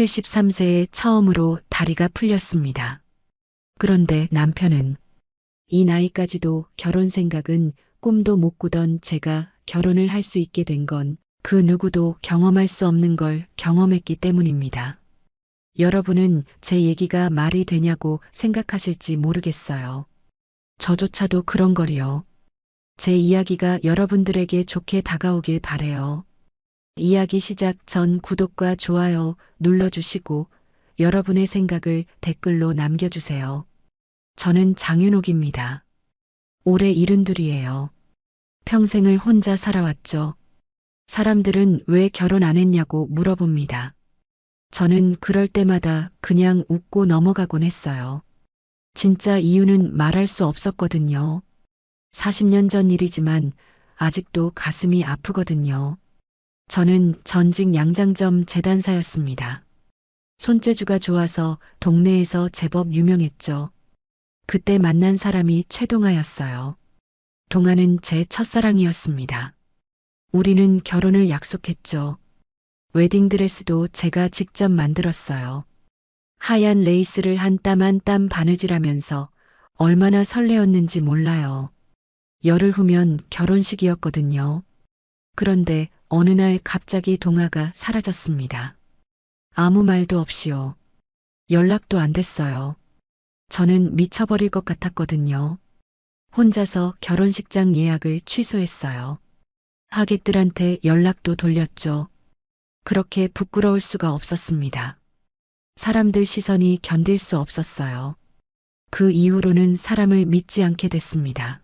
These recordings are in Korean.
73세에 처음으로 다리가 풀렸습니다. 그런데 남편은 이 나이까지도 결혼 생각은 꿈도 못 꾸던 제가 결혼을 할 수 있게 된 건 그 누구도 경험할 수 없는 걸 경험했기 때문입니다. 여러분은 제 얘기가 말이 되냐고 생각하실지 모르겠어요. 저조차도 그런 걸요. 제 이야기가 여러분들에게 좋게 다가오길 바래요. 이야기 시작 전 구독과 좋아요 눌러주시고 여러분의 생각을 댓글로 남겨주세요. 저는 장윤옥입니다. 올해 72이에요. 평생을 혼자 살아왔죠. 사람들은 왜 결혼 안 했냐고 물어봅니다. 저는 그럴 때마다 그냥 웃고 넘어가곤 했어요. 진짜 이유는 말할 수 없었거든요. 40년 전 일이지만 아직도 가슴이 아프거든요. 저는 전직 양장점 재단사였습니다. 손재주가 좋아서 동네에서 제법 유명했죠. 그때 만난 사람이 최동아였어요. 동아는 제 첫사랑이었습니다. 우리는 결혼을 약속했죠. 웨딩드레스도 제가 직접 만들었어요. 하얀 레이스를 한 땀 한 땀 바느질하면서 얼마나 설레었는지 몰라요. 열흘 후면 결혼식이었거든요. 그런데 어느 날 갑자기 동아가 사라졌습니다. 아무 말도 없이요. 연락도 안 됐어요. 저는 미쳐버릴 것 같았거든요. 혼자서 결혼식장 예약을 취소했어요. 하객들한테 연락도 돌렸죠. 그렇게 부끄러울 수가 없었습니다. 사람들 시선이 견딜 수 없었어요. 그 이후로는 사람을 믿지 않게 됐습니다.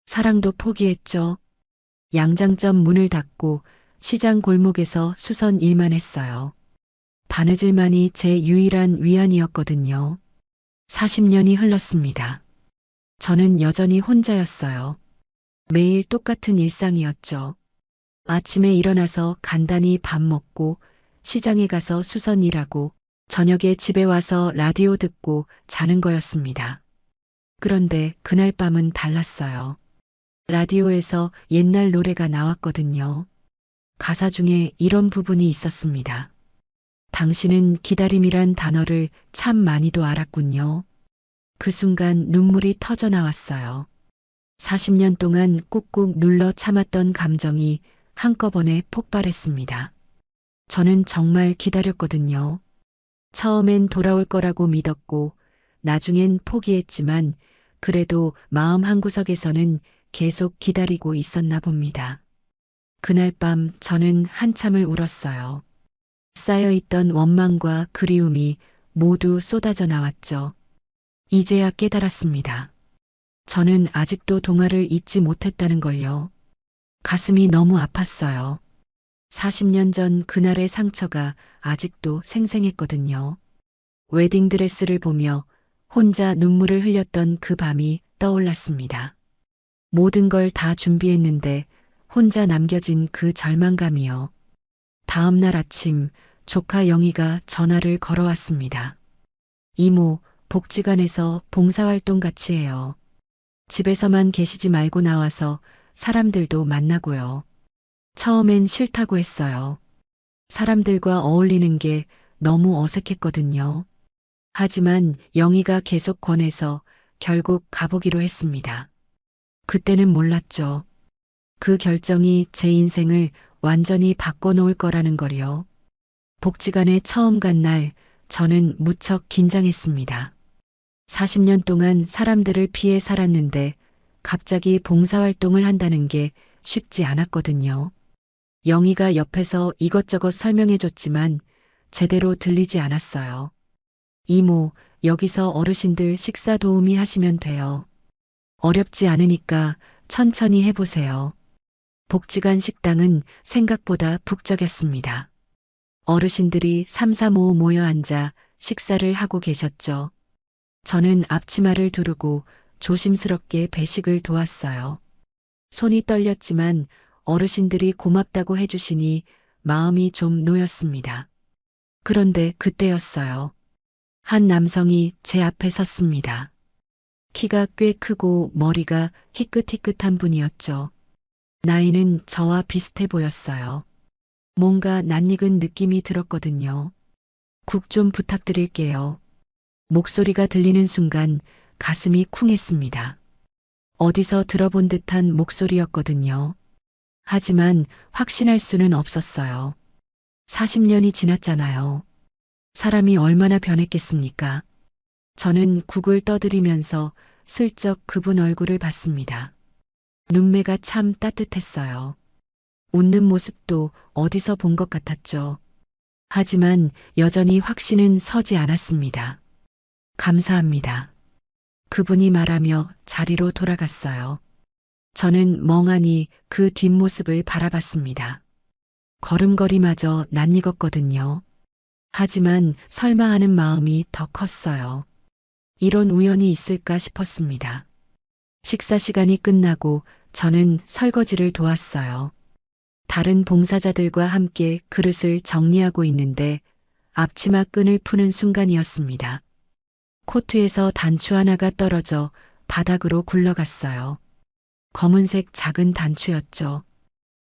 사랑도 포기했죠. 양장점 문을 닫고 시장 골목에서 수선 일만 했어요. 바느질만이 제 유일한 위안이었거든요. 40년이 흘렀습니다. 저는 여전히 혼자였어요. 매일 똑같은 일상이었죠. 아침에 일어나서 간단히 밥 먹고 시장에 가서 수선 일하고 저녁에 집에 와서 라디오 듣고 자는 거였습니다. 그런데 그날 밤은 달랐어요. 라디오에서 옛날 노래가 나왔거든요. 가사 중에 이런 부분이 있었습니다. 당신은 기다림이란 단어를 참 많이도 알았군요. 그 순간 눈물이 터져 나왔어요. 40년 동안 꾹꾹 눌러 참았던 감정이 한꺼번에 폭발했습니다. 저는 정말 기다렸거든요. 처음엔 돌아올 거라고 믿었고, 나중엔 포기했지만, 그래도 마음 한구석에서는 계속 기다리고 있었나 봅니다. 그날 밤 저는 한참을 울었어요. 쌓여있던 원망과 그리움이 모두 쏟아져 나왔죠. 이제야 깨달았습니다. 저는 아직도 동아를 잊지 못했다는 걸요. 가슴이 너무 아팠어요. 40년 전 그날의 상처가 아직도 생생했거든요. 웨딩드레스를 보며 혼자 눈물을 흘렸던 그 밤이 떠올랐습니다. 모든 걸 다 준비했는데 혼자 남겨진 그 절망감이요. 다음 날 아침 조카 영희가 전화를 걸어왔습니다. 이모, 복지관에서 봉사활동 같이 해요. 집에서만 계시지 말고 나와서 사람들도 만나고요. 처음엔 싫다고 했어요. 사람들과 어울리는 게 너무 어색했거든요. 하지만 영희가 계속 권해서 결국 가보기로 했습니다. 그때는 몰랐죠. 그 결정이 제 인생을 완전히 바꿔놓을 거라는 걸요. 복지관에 처음 간 날 저는 무척 긴장했습니다. 40년 동안 사람들을 피해 살았는데 갑자기 봉사활동을 한다는 게 쉽지 않았거든요. 영희가 옆에서 이것저것 설명해줬지만 제대로 들리지 않았어요. 이모, 여기서 어르신들 식사 도우미 하시면 돼요. 어렵지 않으니까 천천히 해보세요. 복지관 식당은 생각보다 북적였습니다. 어르신들이 삼삼오오 모여 앉아 식사를 하고 계셨죠. 저는 앞치마를 두르고 조심스럽게 배식을 도왔어요. 손이 떨렸지만 어르신들이 고맙다고 해주시니 마음이 좀 놓였습니다. 그런데 그때였어요. 한 남성이 제 앞에 섰습니다. 키가 꽤 크고 머리가 희끗희끗한 분이었죠. 나이는 저와 비슷해 보였어요. 뭔가 낯익은 느낌이 들었거든요. 국 좀 부탁드릴게요. 목소리가 들리는 순간 가슴이 쿵했습니다. 어디서 들어본 듯한 목소리였거든요. 하지만 확신할 수는 없었어요. 40년이 지났잖아요. 사람이 얼마나 변했겠습니까? 저는 국을 떠들이면서 슬쩍 그분 얼굴을 봤습니다. 눈매가 참 따뜻했어요. 웃는 모습도 어디서 본 것 같았죠. 하지만 여전히 확신은 서지 않았습니다. 감사합니다. 그분이 말하며 자리로 돌아갔어요. 저는 멍하니 그 뒷모습을 바라봤습니다. 걸음걸이마저 낯익었거든요. 하지만 설마 하는 마음이 더 컸어요. 이런 우연이 있을까 싶었습니다. 식사 시간이 끝나고 저는 설거지를 도왔어요. 다른 봉사자들과 함께 그릇을 정리하고 있는데 앞치마 끈을 푸는 순간이었습니다. 코트에서 단추 하나가 떨어져 바닥으로 굴러갔어요. 검은색 작은 단추였죠.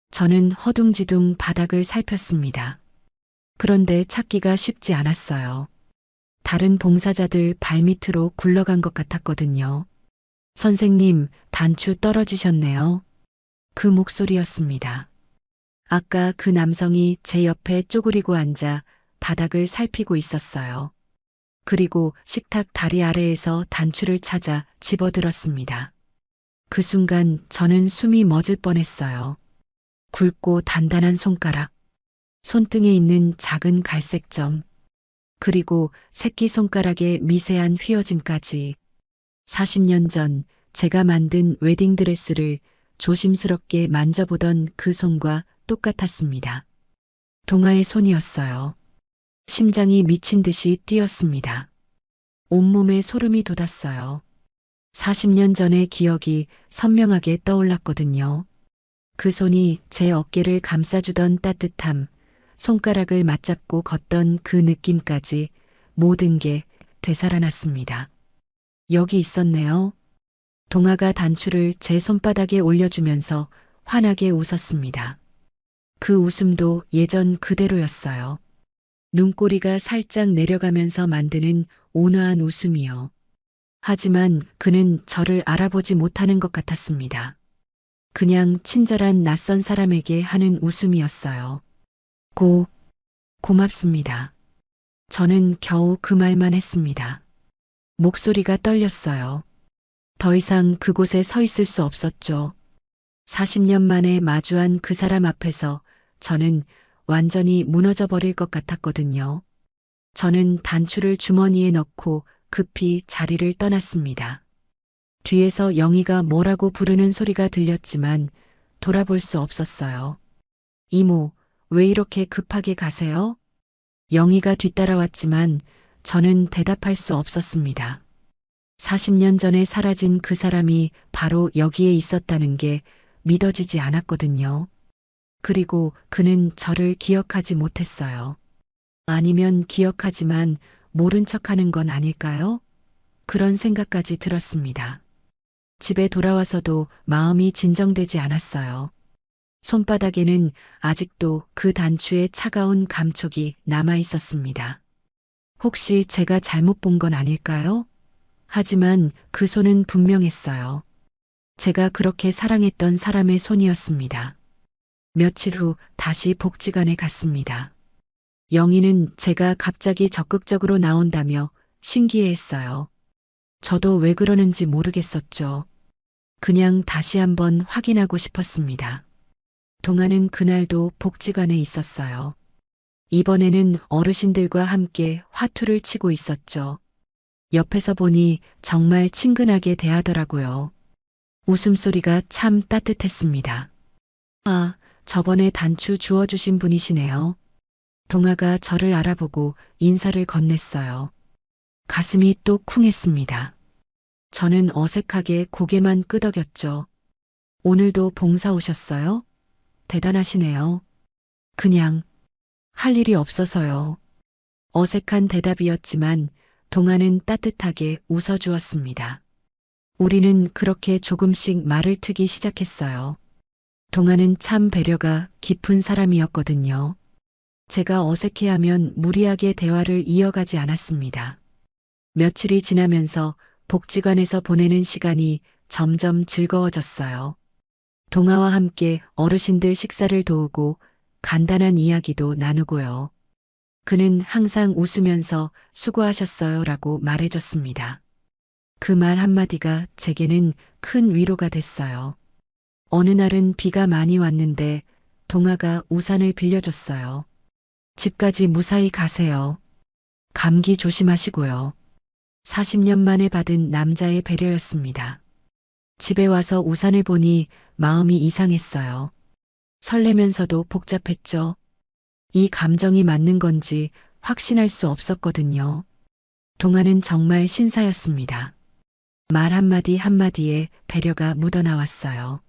저는 허둥지둥 바닥을 살폈습니다. 그런데 찾기가 쉽지 않았어요. 다른 봉사자들 발밑으로 굴러간 것 같았거든요. 선생님, 단추 떨어지셨네요. 그 목소리였습니다. 아까 그 남성이 제 옆에 쪼그리고 앉아 바닥을 살피고 있었어요. 그리고 식탁 다리 아래에서 단추를 찾아 집어들었습니다. 그 순간 저는 숨이 멎을 뻔했어요. 굵고 단단한 손가락, 손등에 있는 작은 갈색 점, 그리고 새끼손가락의 미세한 휘어짐까지 40년 전 제가 만든 웨딩드레스를 조심스럽게 만져보던 그 손과 똑같았습니다. 동아의 손이었어요. 심장이 미친 듯이 뛰었습니다. 온몸에 소름이 돋았어요. 40년 전의 기억이 선명하게 떠올랐거든요. 그 손이 제 어깨를 감싸주던 따뜻함, 손가락을 맞잡고 걷던 그 느낌까지 모든 게 되살아났습니다. 여기 있었네요. 동아가 단추를 제 손바닥에 올려주면서 환하게 웃었습니다. 그 웃음도 예전 그대로였어요. 눈꼬리가 살짝 내려가면서 만드는 온화한 웃음이요. 하지만 그는 저를 알아보지 못하는 것 같았습니다. 그냥 친절한 낯선 사람에게 하는 웃음이었어요. 고맙습니다. 저는 겨우 그 말만 했습니다. 목소리가 떨렸어요. 더 이상 그곳에 서 있을 수 없었죠. 40년 만에 마주한 그 사람 앞에서 저는 완전히 무너져 버릴 것 같았거든요. 저는 단추를 주머니에 넣고 급히 자리를 떠났습니다. 뒤에서 영희가 뭐라고 부르는 소리가 들렸지만 돌아볼 수 없었어요. 이모, 왜 이렇게 급하게 가세요? 영희가 뒤따라왔지만 저는 대답할 수 없었습니다. 40년 전에 사라진 그 사람이 바로 여기에 있었다는 게 믿어지지 않았거든요. 그리고 그는 저를 기억하지 못했어요. 아니면 기억하지만 모른 척하는 건 아닐까요? 그런 생각까지 들었습니다. 집에 돌아와서도 마음이 진정되지 않았어요. 손바닥에는 아직도 그 단추의 차가운 감촉이 남아 있었습니다. 혹시 제가 잘못 본 건 아닐까요? 하지만 그 손은 분명했어요. 제가 그렇게 사랑했던 사람의 손이었습니다. 며칠 후 다시 복지관에 갔습니다. 영희는 제가 갑자기 적극적으로 나온다며 신기해했어요. 저도 왜 그러는지 모르겠었죠. 그냥 다시 한번 확인하고 싶었습니다. 동아는 그날도 복지관에 있었어요. 이번에는 어르신들과 함께 화투를 치고 있었죠. 옆에서 보니 정말 친근하게 대하더라고요. 웃음소리가 참 따뜻했습니다. 아, 저번에 단추 주워주신 분이시네요. 동아가 저를 알아보고 인사를 건넸어요. 가슴이 또 쿵했습니다. 저는 어색하게 고개만 끄덕였죠. 오늘도 봉사 오셨어요? 대단하시네요. 그냥 할 일이 없어서요. 어색한 대답이었지만 동아는 따뜻하게 웃어주었습니다. 우리는 그렇게 조금씩 말을 트기 시작했어요. 동아는 참 배려가 깊은 사람이었거든요. 제가 어색해하면 무리하게 대화를 이어가지 않았습니다. 며칠이 지나면서 복지관에서 보내는 시간이 점점 즐거워졌어요. 동아와 함께 어르신들 식사를 도우고 간단한 이야기도 나누고요. 그는 항상 웃으면서 수고하셨어요 라고 말해줬습니다. 그 말 한마디가 제게는 큰 위로가 됐어요. 어느 날은 비가 많이 왔는데 동아가 우산을 빌려줬어요. 집까지 무사히 가세요. 감기 조심하시고요. 40년 만에 받은 남자의 배려였습니다. 집에 와서 우산을 보니 마음이 이상했어요. 설레면서도 복잡했죠. 이 감정이 맞는 건지 확신할 수 없었거든요. 동아는 정말 신사였습니다. 말 한마디 한마디에 배려가 묻어나왔어요.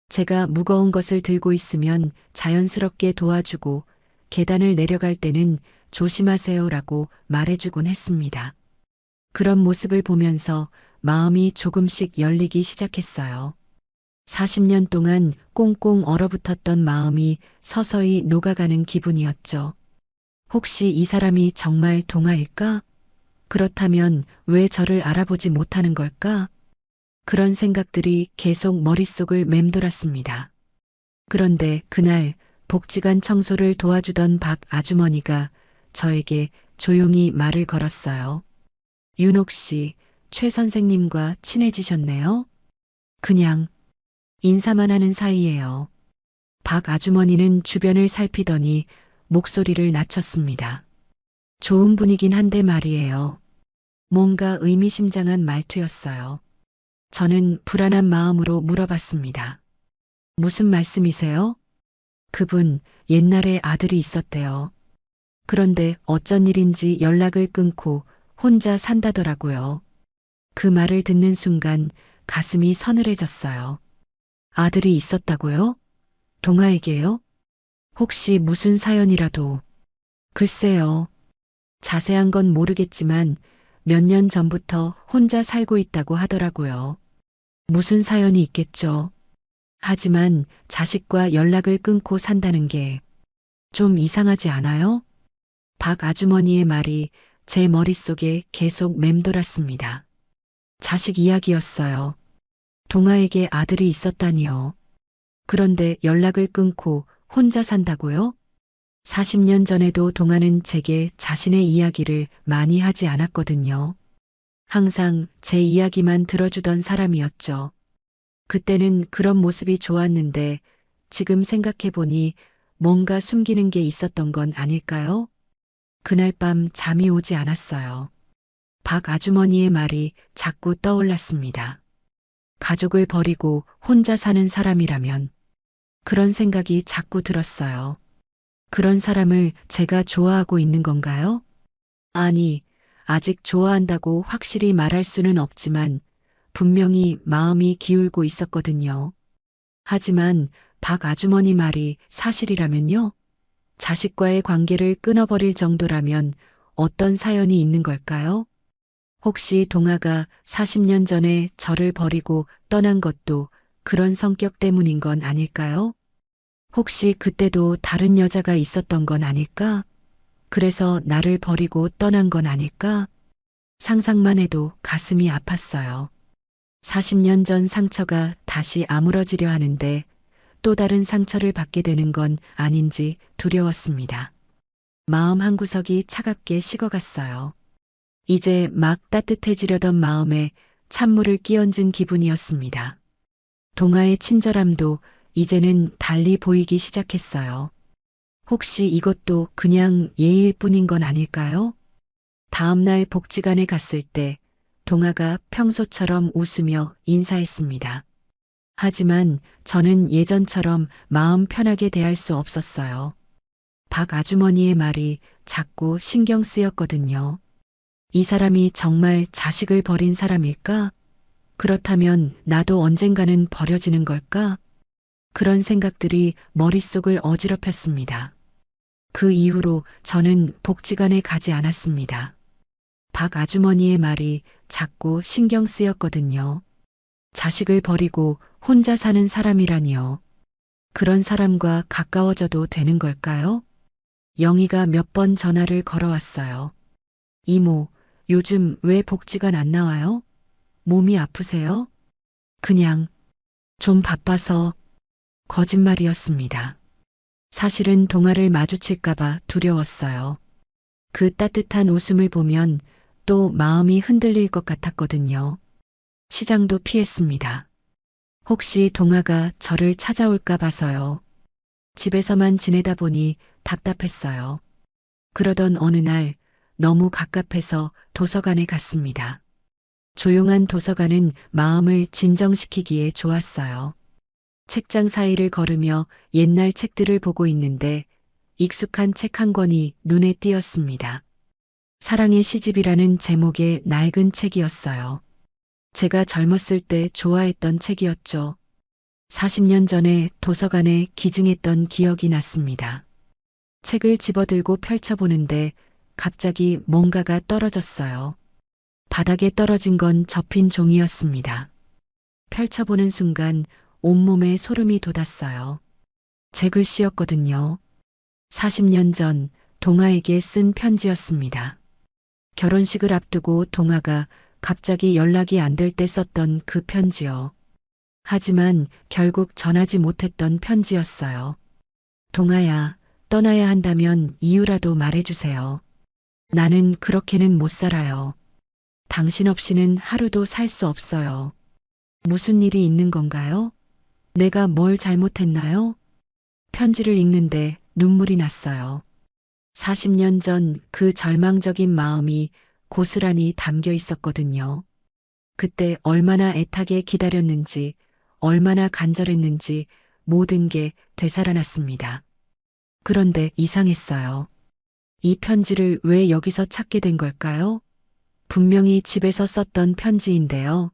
제가 무거운 것을 들고 있으면 자연스럽게 도와주고 계단을 내려갈 때는 조심하세요라고 말해주곤 했습니다. 그런 모습을 보면서 마음이 조금씩 열리기 시작했어요. 40년 동안 꽁꽁 얼어붙었던 마음이 서서히 녹아가는 기분이었죠. 혹시 이 사람이 정말 동아일까? 그렇다면 왜 저를 알아보지 못하는 걸까? 그런 생각들이 계속 머릿속을 맴돌았습니다. 그런데 그날 복지관 청소를 도와주던 박 아주머니가 저에게 조용히 말을 걸었어요. 윤옥 씨, 최 선생님과 친해지셨네요? 그냥 인사만 하는 사이예요. 박 아주머니는 주변을 살피더니 목소리를 낮췄습니다. 좋은 분이긴 한데 말이에요. 뭔가 의미심장한 말투였어요. 저는 불안한 마음으로 물어봤습니다. 무슨 말씀이세요? 그분 옛날에 아들이 있었대요. 그런데 어쩐 일인지 연락을 끊고 혼자 산다더라고요. 그 말을 듣는 순간 가슴이 서늘해졌어요. 아들이 있었다고요? 동아에게요? 혹시 무슨 사연이라도? 글쎄요. 자세한 건 모르겠지만 몇 년 전부터 혼자 살고 있다고 하더라고요. 무슨 사연이 있겠죠. 하지만 자식과 연락을 끊고 산다는 게 좀 이상하지 않아요? 박 아주머니의 말이 제 머릿속에 계속 맴돌았습니다. 자식 이야기였어요. 동아에게 아들이 있었다니요. 그런데 연락을 끊고 혼자 산다고요? 40년 전에도 동아는 제게 자신의 이야기를 많이 하지 않았거든요. 항상 제 이야기만 들어주던 사람이었죠. 그때는 그런 모습이 좋았는데 지금 생각해보니 뭔가 숨기는 게 있었던 건 아닐까요? 그날 밤 잠이 오지 않았어요. 박 아주머니의 말이 자꾸 떠올랐습니다. 가족을 버리고 혼자 사는 사람이라면 그런 생각이 자꾸 들었어요. 그런 사람을 제가 좋아하고 있는 건가요? 아니, 아직 좋아한다고 확실히 말할 수는 없지만 분명히 마음이 기울고 있었거든요. 하지만 박 아주머니 말이 사실이라면요? 자식과의 관계를 끊어버릴 정도라면 어떤 사연이 있는 걸까요? 혹시 동아가 40년 전에 저를 버리고 떠난 것도 그런 성격 때문인 건 아닐까요? 혹시 그때도 다른 여자가 있었던 건 아닐까? 그래서 나를 버리고 떠난 건 아닐까? 상상만 해도 가슴이 아팠어요. 40년 전 상처가 다시 아물어지려 하는데 또 다른 상처를 받게 되는 건 아닌지 두려웠습니다. 마음 한구석이 차갑게 식어갔어요. 이제 막 따뜻해지려던 마음에 찬물을 끼얹은 기분이었습니다. 동아의 친절함도 이제는 달리 보이기 시작했어요. 혹시 이것도 그냥 예일 뿐인 건 아닐까요? 다음날 복지관에 갔을 때 동아가 평소처럼 웃으며 인사했습니다. 하지만 저는 예전처럼 마음 편하게 대할 수 없었어요. 박 아주머니의 말이 자꾸 신경 쓰였거든요. 이 사람이 정말 자식을 버린 사람일까? 그렇다면 나도 언젠가는 버려지는 걸까? 그런 생각들이 머릿속을 어지럽혔습니다. 그 이후로 저는 복지관에 가지 않았습니다. 박 아주머니의 말이 자꾸 신경 쓰였거든요. 자식을 버리고 혼자 사는 사람이라니요. 그런 사람과 가까워져도 되는 걸까요? 영희가 몇 번 전화를 걸어왔어요. 이모, 요즘 왜 복지관 안 나와요? 몸이 아프세요? 그냥 좀 바빠서. 거짓말이었습니다. 사실은 동아를 마주칠까봐 두려웠어요. 그 따뜻한 웃음을 보면 또 마음이 흔들릴 것 같았거든요. 시장도 피했습니다. 혹시 동아가 저를 찾아올까 봐서요. 집에서만 지내다 보니 답답했어요. 그러던 어느 날 너무 갑갑해서 도서관에 갔습니다. 조용한 도서관은 마음을 진정시키기에 좋았어요. 책장 사이를 걸으며 옛날 책들을 보고 있는데 익숙한 책 한 권이 눈에 띄었습니다. 사랑의 시집이라는 제목의 낡은 책이었어요. 제가 젊었을 때 좋아했던 책이었죠. 40년 전에 도서관에 기증했던 기억이 났습니다. 책을 집어들고 펼쳐보는데 갑자기 뭔가가 떨어졌어요. 바닥에 떨어진 건 접힌 종이였습니다. 펼쳐보는 순간 온몸에 소름이 돋았어요. 제 글씨였거든요. 40년 전 동아에게 쓴 편지였습니다. 결혼식을 앞두고 동아가 갑자기 연락이 안 될 때 썼던 그 편지요. 하지만 결국 전하지 못했던 편지였어요. 동아야, 떠나야 한다면 이유라도 말해주세요. 나는 그렇게는 못 살아요. 당신 없이는 하루도 살 수 없어요. 무슨 일이 있는 건가요? 내가 뭘 잘못했나요? 편지를 읽는데 눈물이 났어요. 40년 전 그 절망적인 마음이 고스란히 담겨 있었거든요. 그때 얼마나 애타게 기다렸는지, 얼마나 간절했는지 모든 게 되살아났습니다. 그런데 이상했어요. 이 편지를 왜 여기서 찾게 된 걸까요? 분명히 집에서 썼던 편지인데요.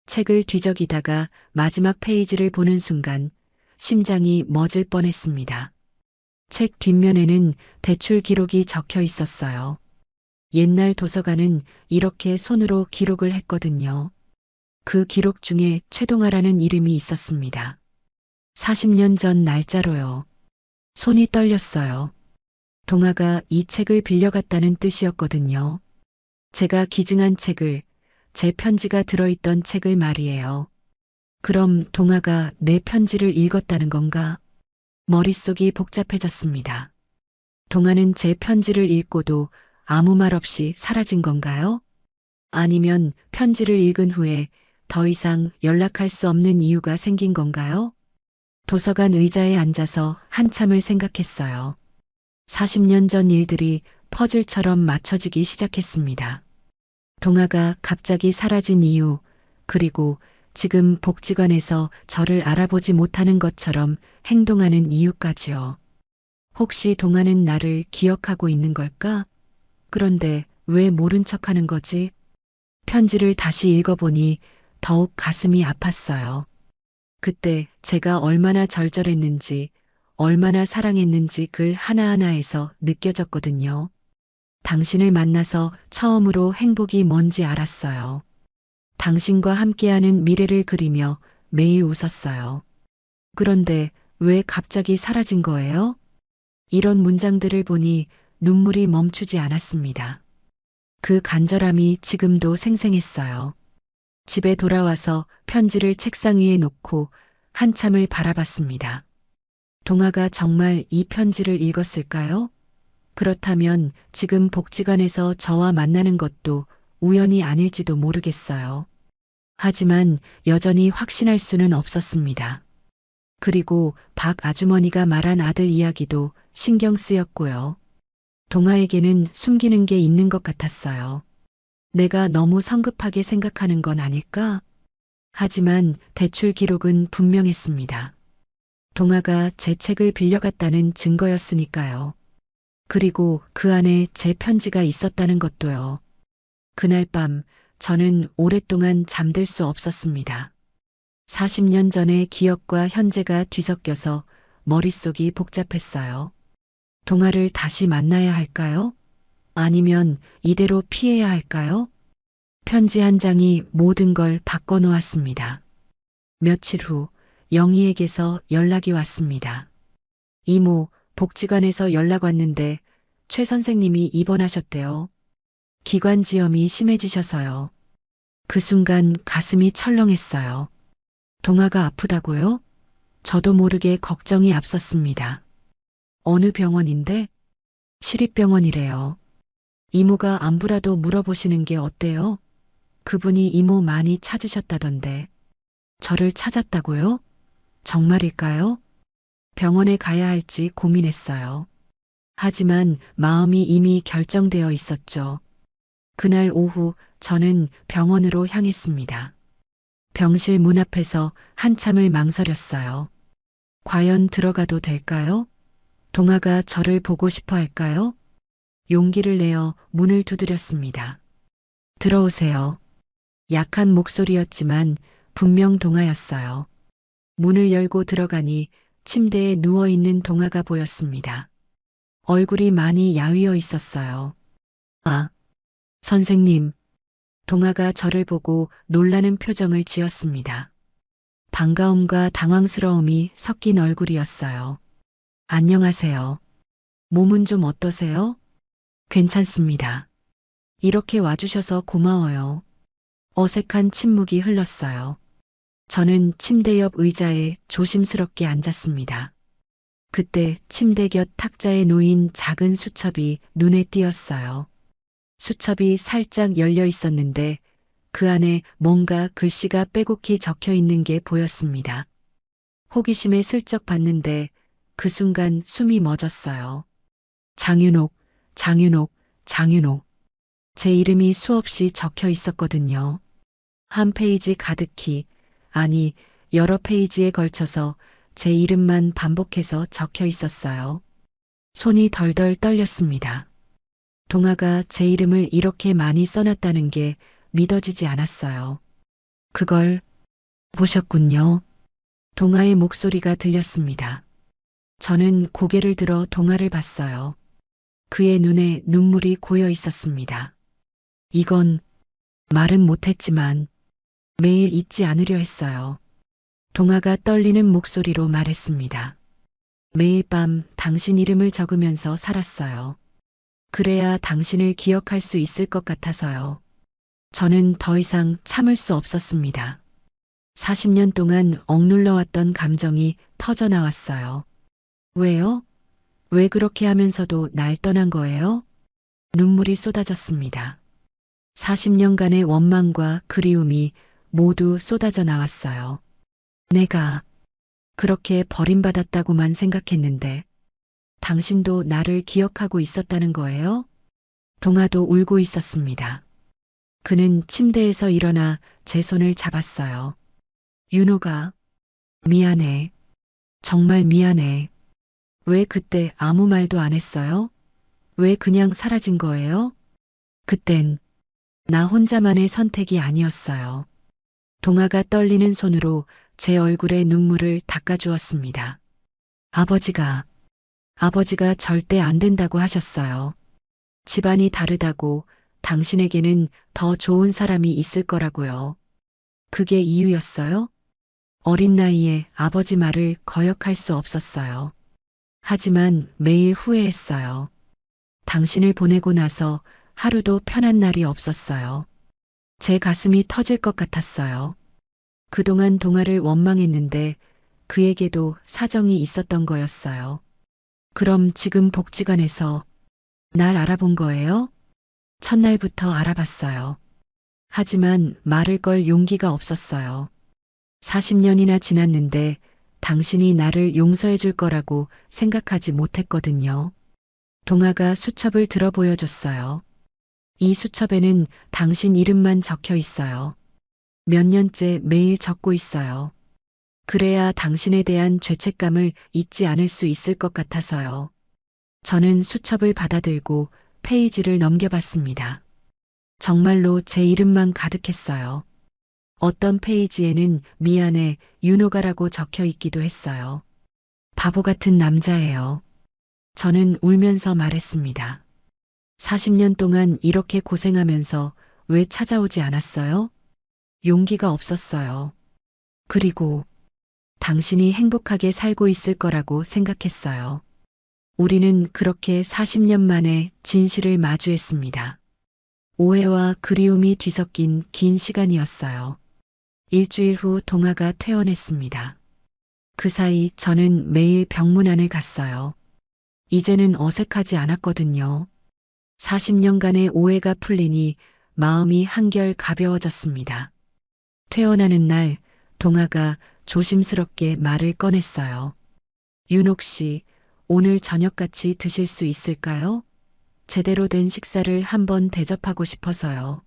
책을 뒤적이다가 마지막 페이지를 보는 순간 심장이 멎을 뻔했습니다. 책 뒷면에는 대출 기록이 적혀 있었어요. 옛날 도서관은 이렇게 손으로 기록을 했거든요. 그 기록 중에 최동아라는 이름이 있었습니다. 40년 전 날짜로요. 손이 떨렸어요. 동아가 이 책을 빌려갔다는 뜻이었거든요. 제가 기증한 책을, 제 편지가 들어있던 책을 말이에요. 그럼 동아가 내 편지를 읽었다는 건가? 머릿속이 복잡해졌습니다. 동아는 제 편지를 읽고도 아무 말 없이 사라진 건가요? 아니면 편지를 읽은 후에 더 이상 연락할 수 없는 이유가 생긴 건가요? 도서관 의자에 앉아서 한참을 생각했어요. 40년 전 일들이 퍼즐처럼 맞춰지기 시작했습니다. 동아가 갑자기 사라진 이유, 그리고 지금 복지관에서 저를 알아보지 못하는 것처럼 행동하는 이유까지요. 혹시 동아는 나를 기억하고 있는 걸까? 그런데 왜 모른 척하는 거지? 편지를 다시 읽어보니 더욱 가슴이 아팠어요. 그때 제가 얼마나 절절했는지, 얼마나 사랑했는지 글 하나하나에서 느껴졌거든요. 당신을 만나서 처음으로 행복이 뭔지 알았어요. 당신과 함께하는 미래를 그리며 매일 웃었어요. 그런데 왜 갑자기 사라진 거예요? 이런 문장들을 보니 눈물이 멈추지 않았습니다. 그 간절함이 지금도 생생했어요. 집에 돌아와서 편지를 책상 위에 놓고 한참을 바라봤습니다. 동아가 정말 이 편지를 읽었을까요? 그렇다면 지금 복지관에서 저와 만나는 것도 우연이 아닐지도 모르겠어요. 하지만 여전히 확신할 수는 없었습니다. 그리고 박 아주머니가 말한 아들 이야기도 신경 쓰였고요. 동아에게는 숨기는 게 있는 것 같았어요. 내가 너무 성급하게 생각하는 건 아닐까? 하지만 대출 기록은 분명했습니다. 동아가 제 책을 빌려갔다는 증거였으니까요. 그리고 그 안에 제 편지가 있었다는 것도요. 그날 밤 저는 오랫동안 잠들 수 없었습니다. 40년 전의 기억과 현재가 뒤섞여서 머릿속이 복잡했어요. 동아를 다시 만나야 할까요? 아니면 이대로 피해야 할까요? 편지 한 장이 모든 걸 바꿔놓았습니다. 며칠 후 영희에게서 연락이 왔습니다. 이모, 복지관에서 연락 왔는데 최 선생님이 입원하셨대요. 기관지염이 심해지셔서요. 그 순간 가슴이 철렁했어요. 동아가 아프다고요? 저도 모르게 걱정이 앞섰습니다. 어느 병원인데? 시립병원이래요. 이모가 안부라도 물어보시는 게 어때요? 그분이 이모 많이 찾으셨다던데. 저를 찾았다고요? 정말일까요? 병원에 가야 할지 고민했어요. 하지만 마음이 이미 결정되어 있었죠. 그날 오후 저는 병원으로 향했습니다. 병실 문 앞에서 한참을 망설였어요. 과연 들어가도 될까요? 동아가 저를 보고 싶어 할까요? 용기를 내어 문을 두드렸습니다. 들어오세요. 약한 목소리였지만 분명 동아였어요. 문을 열고 들어가니 침대에 누워있는 동아가 보였습니다. 얼굴이 많이 야위어 있었어요. 아, 선생님. 동아가 저를 보고 놀라는 표정을 지었습니다. 반가움과 당황스러움이 섞인 얼굴이었어요. 안녕하세요. 몸은 좀 어떠세요? 괜찮습니다. 이렇게 와주셔서 고마워요. 어색한 침묵이 흘렀어요. 저는 침대 옆 의자에 조심스럽게 앉았습니다. 그때 침대 곁 탁자에 놓인 작은 수첩이 눈에 띄었어요. 수첩이 살짝 열려 있었는데 그 안에 뭔가 글씨가 빼곡히 적혀 있는 게 보였습니다. 호기심에 슬쩍 봤는데 그 순간 숨이 멎었어요. 장윤옥, 장윤옥, 장윤옥. 제 이름이 수없이 적혀 있었거든요. 한 페이지 가득히, 아니, 여러 페이지에 걸쳐서 제 이름만 반복해서 적혀 있었어요. 손이 덜덜 떨렸습니다. 동아가 제 이름을 이렇게 많이 써놨다는 게 믿어지지 않았어요. 그걸 보셨군요. 동아의 목소리가 들렸습니다. 저는 고개를 들어 동아를 봤어요. 그의 눈에 눈물이 고여 있었습니다. 이건 말은 못했지만 매일 잊지 않으려 했어요. 동아가 떨리는 목소리로 말했습니다. 매일 밤 당신 이름을 적으면서 살았어요. 그래야 당신을 기억할 수 있을 것 같아서요. 저는 더 이상 참을 수 없었습니다. 40년 동안 억눌러왔던 감정이 터져나왔어요. 왜요? 왜 그렇게 하면서도 날 떠난 거예요? 눈물이 쏟아졌습니다. 40년간의 원망과 그리움이 모두 쏟아져 나왔어요. 내가 그렇게 버림받았다고만 생각했는데 당신도 나를 기억하고 있었다는 거예요? 동아도 울고 있었습니다. 그는 침대에서 일어나 제 손을 잡았어요. 윤호가 미안해. 정말 미안해. 왜 그때 아무 말도 안 했어요? 왜 그냥 사라진 거예요? 그땐 나 혼자만의 선택이 아니었어요. 동아가 떨리는 손으로 제 얼굴에 눈물을 닦아주었습니다. 아버지가 절대 안 된다고 하셨어요. 집안이 다르다고 당신에게는 더 좋은 사람이 있을 거라고요. 그게 이유였어요? 어린 나이에 아버지 말을 거역할 수 없었어요. 하지만 매일 후회했어요. 당신을 보내고 나서 하루도 편한 날이 없었어요. 제 가슴이 터질 것 같았어요. 그동안 동아를 원망했는데 그에게도 사정이 있었던 거였어요. 그럼 지금 복지관에서 날 알아본 거예요? 첫날부터 알아봤어요. 하지만 말을 걸 용기가 없었어요. 40년이나 지났는데 당신이 나를 용서해 줄 거라고 생각하지 못했거든요. 동아가 수첩을 들어 보여줬어요. 이 수첩에는 당신 이름만 적혀 있어요. 몇 년째 매일 적고 있어요. 그래야 당신에 대한 죄책감을 잊지 않을 수 있을 것 같아서요. 저는 수첩을 받아들고 페이지를 넘겨봤습니다. 정말로 제 이름만 가득했어요. 어떤 페이지에는 미안해 윤호가라고 적혀 있기도 했어요. 바보 같은 남자예요. 저는 울면서 말했습니다. 40년 동안 이렇게 고생하면서 왜 찾아오지 않았어요? 용기가 없었어요. 그리고 당신이 행복하게 살고 있을 거라고 생각했어요. 우리는 그렇게 40년 만에 진실을 마주했습니다. 오해와 그리움이 뒤섞인 긴 시간이었어요. 일주일 후 동아가 퇴원했습니다. 그 사이 저는 매일 병문안을 갔어요. 이제는 어색하지 않았거든요. 40년간의 오해가 풀리니 마음이 한결 가벼워졌습니다. 퇴원하는 날 동아가 조심스럽게 말을 꺼냈어요. 윤옥 씨, 오늘 저녁 같이 드실 수 있을까요? 제대로 된 식사를 한번 대접하고 싶어서요.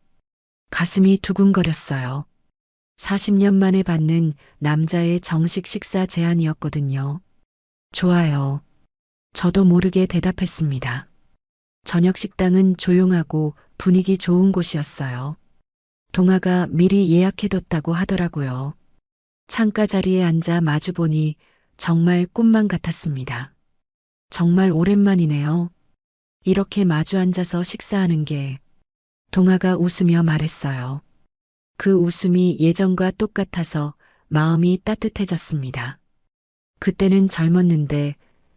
가슴이 두근거렸어요. 40년 만에 받는 남자의 정식 식사 제안이었거든요. 좋아요. 저도 모르게 대답했습니다. 저녁 식당은 조용하고 분위기 좋은 곳이었어요. 동아가 미리 예약해뒀다고 하더라고요. 창가 자리에 앉아 마주보니 정말 꿈만 같았습니다. 정말 오랜만이네요. 이렇게 마주 앉아서 식사하는 게. 동아가 웃으며 말했어요. 그 웃음이 예전과 똑같아서 마음이 따뜻해졌습니다. 그때는 젊었는데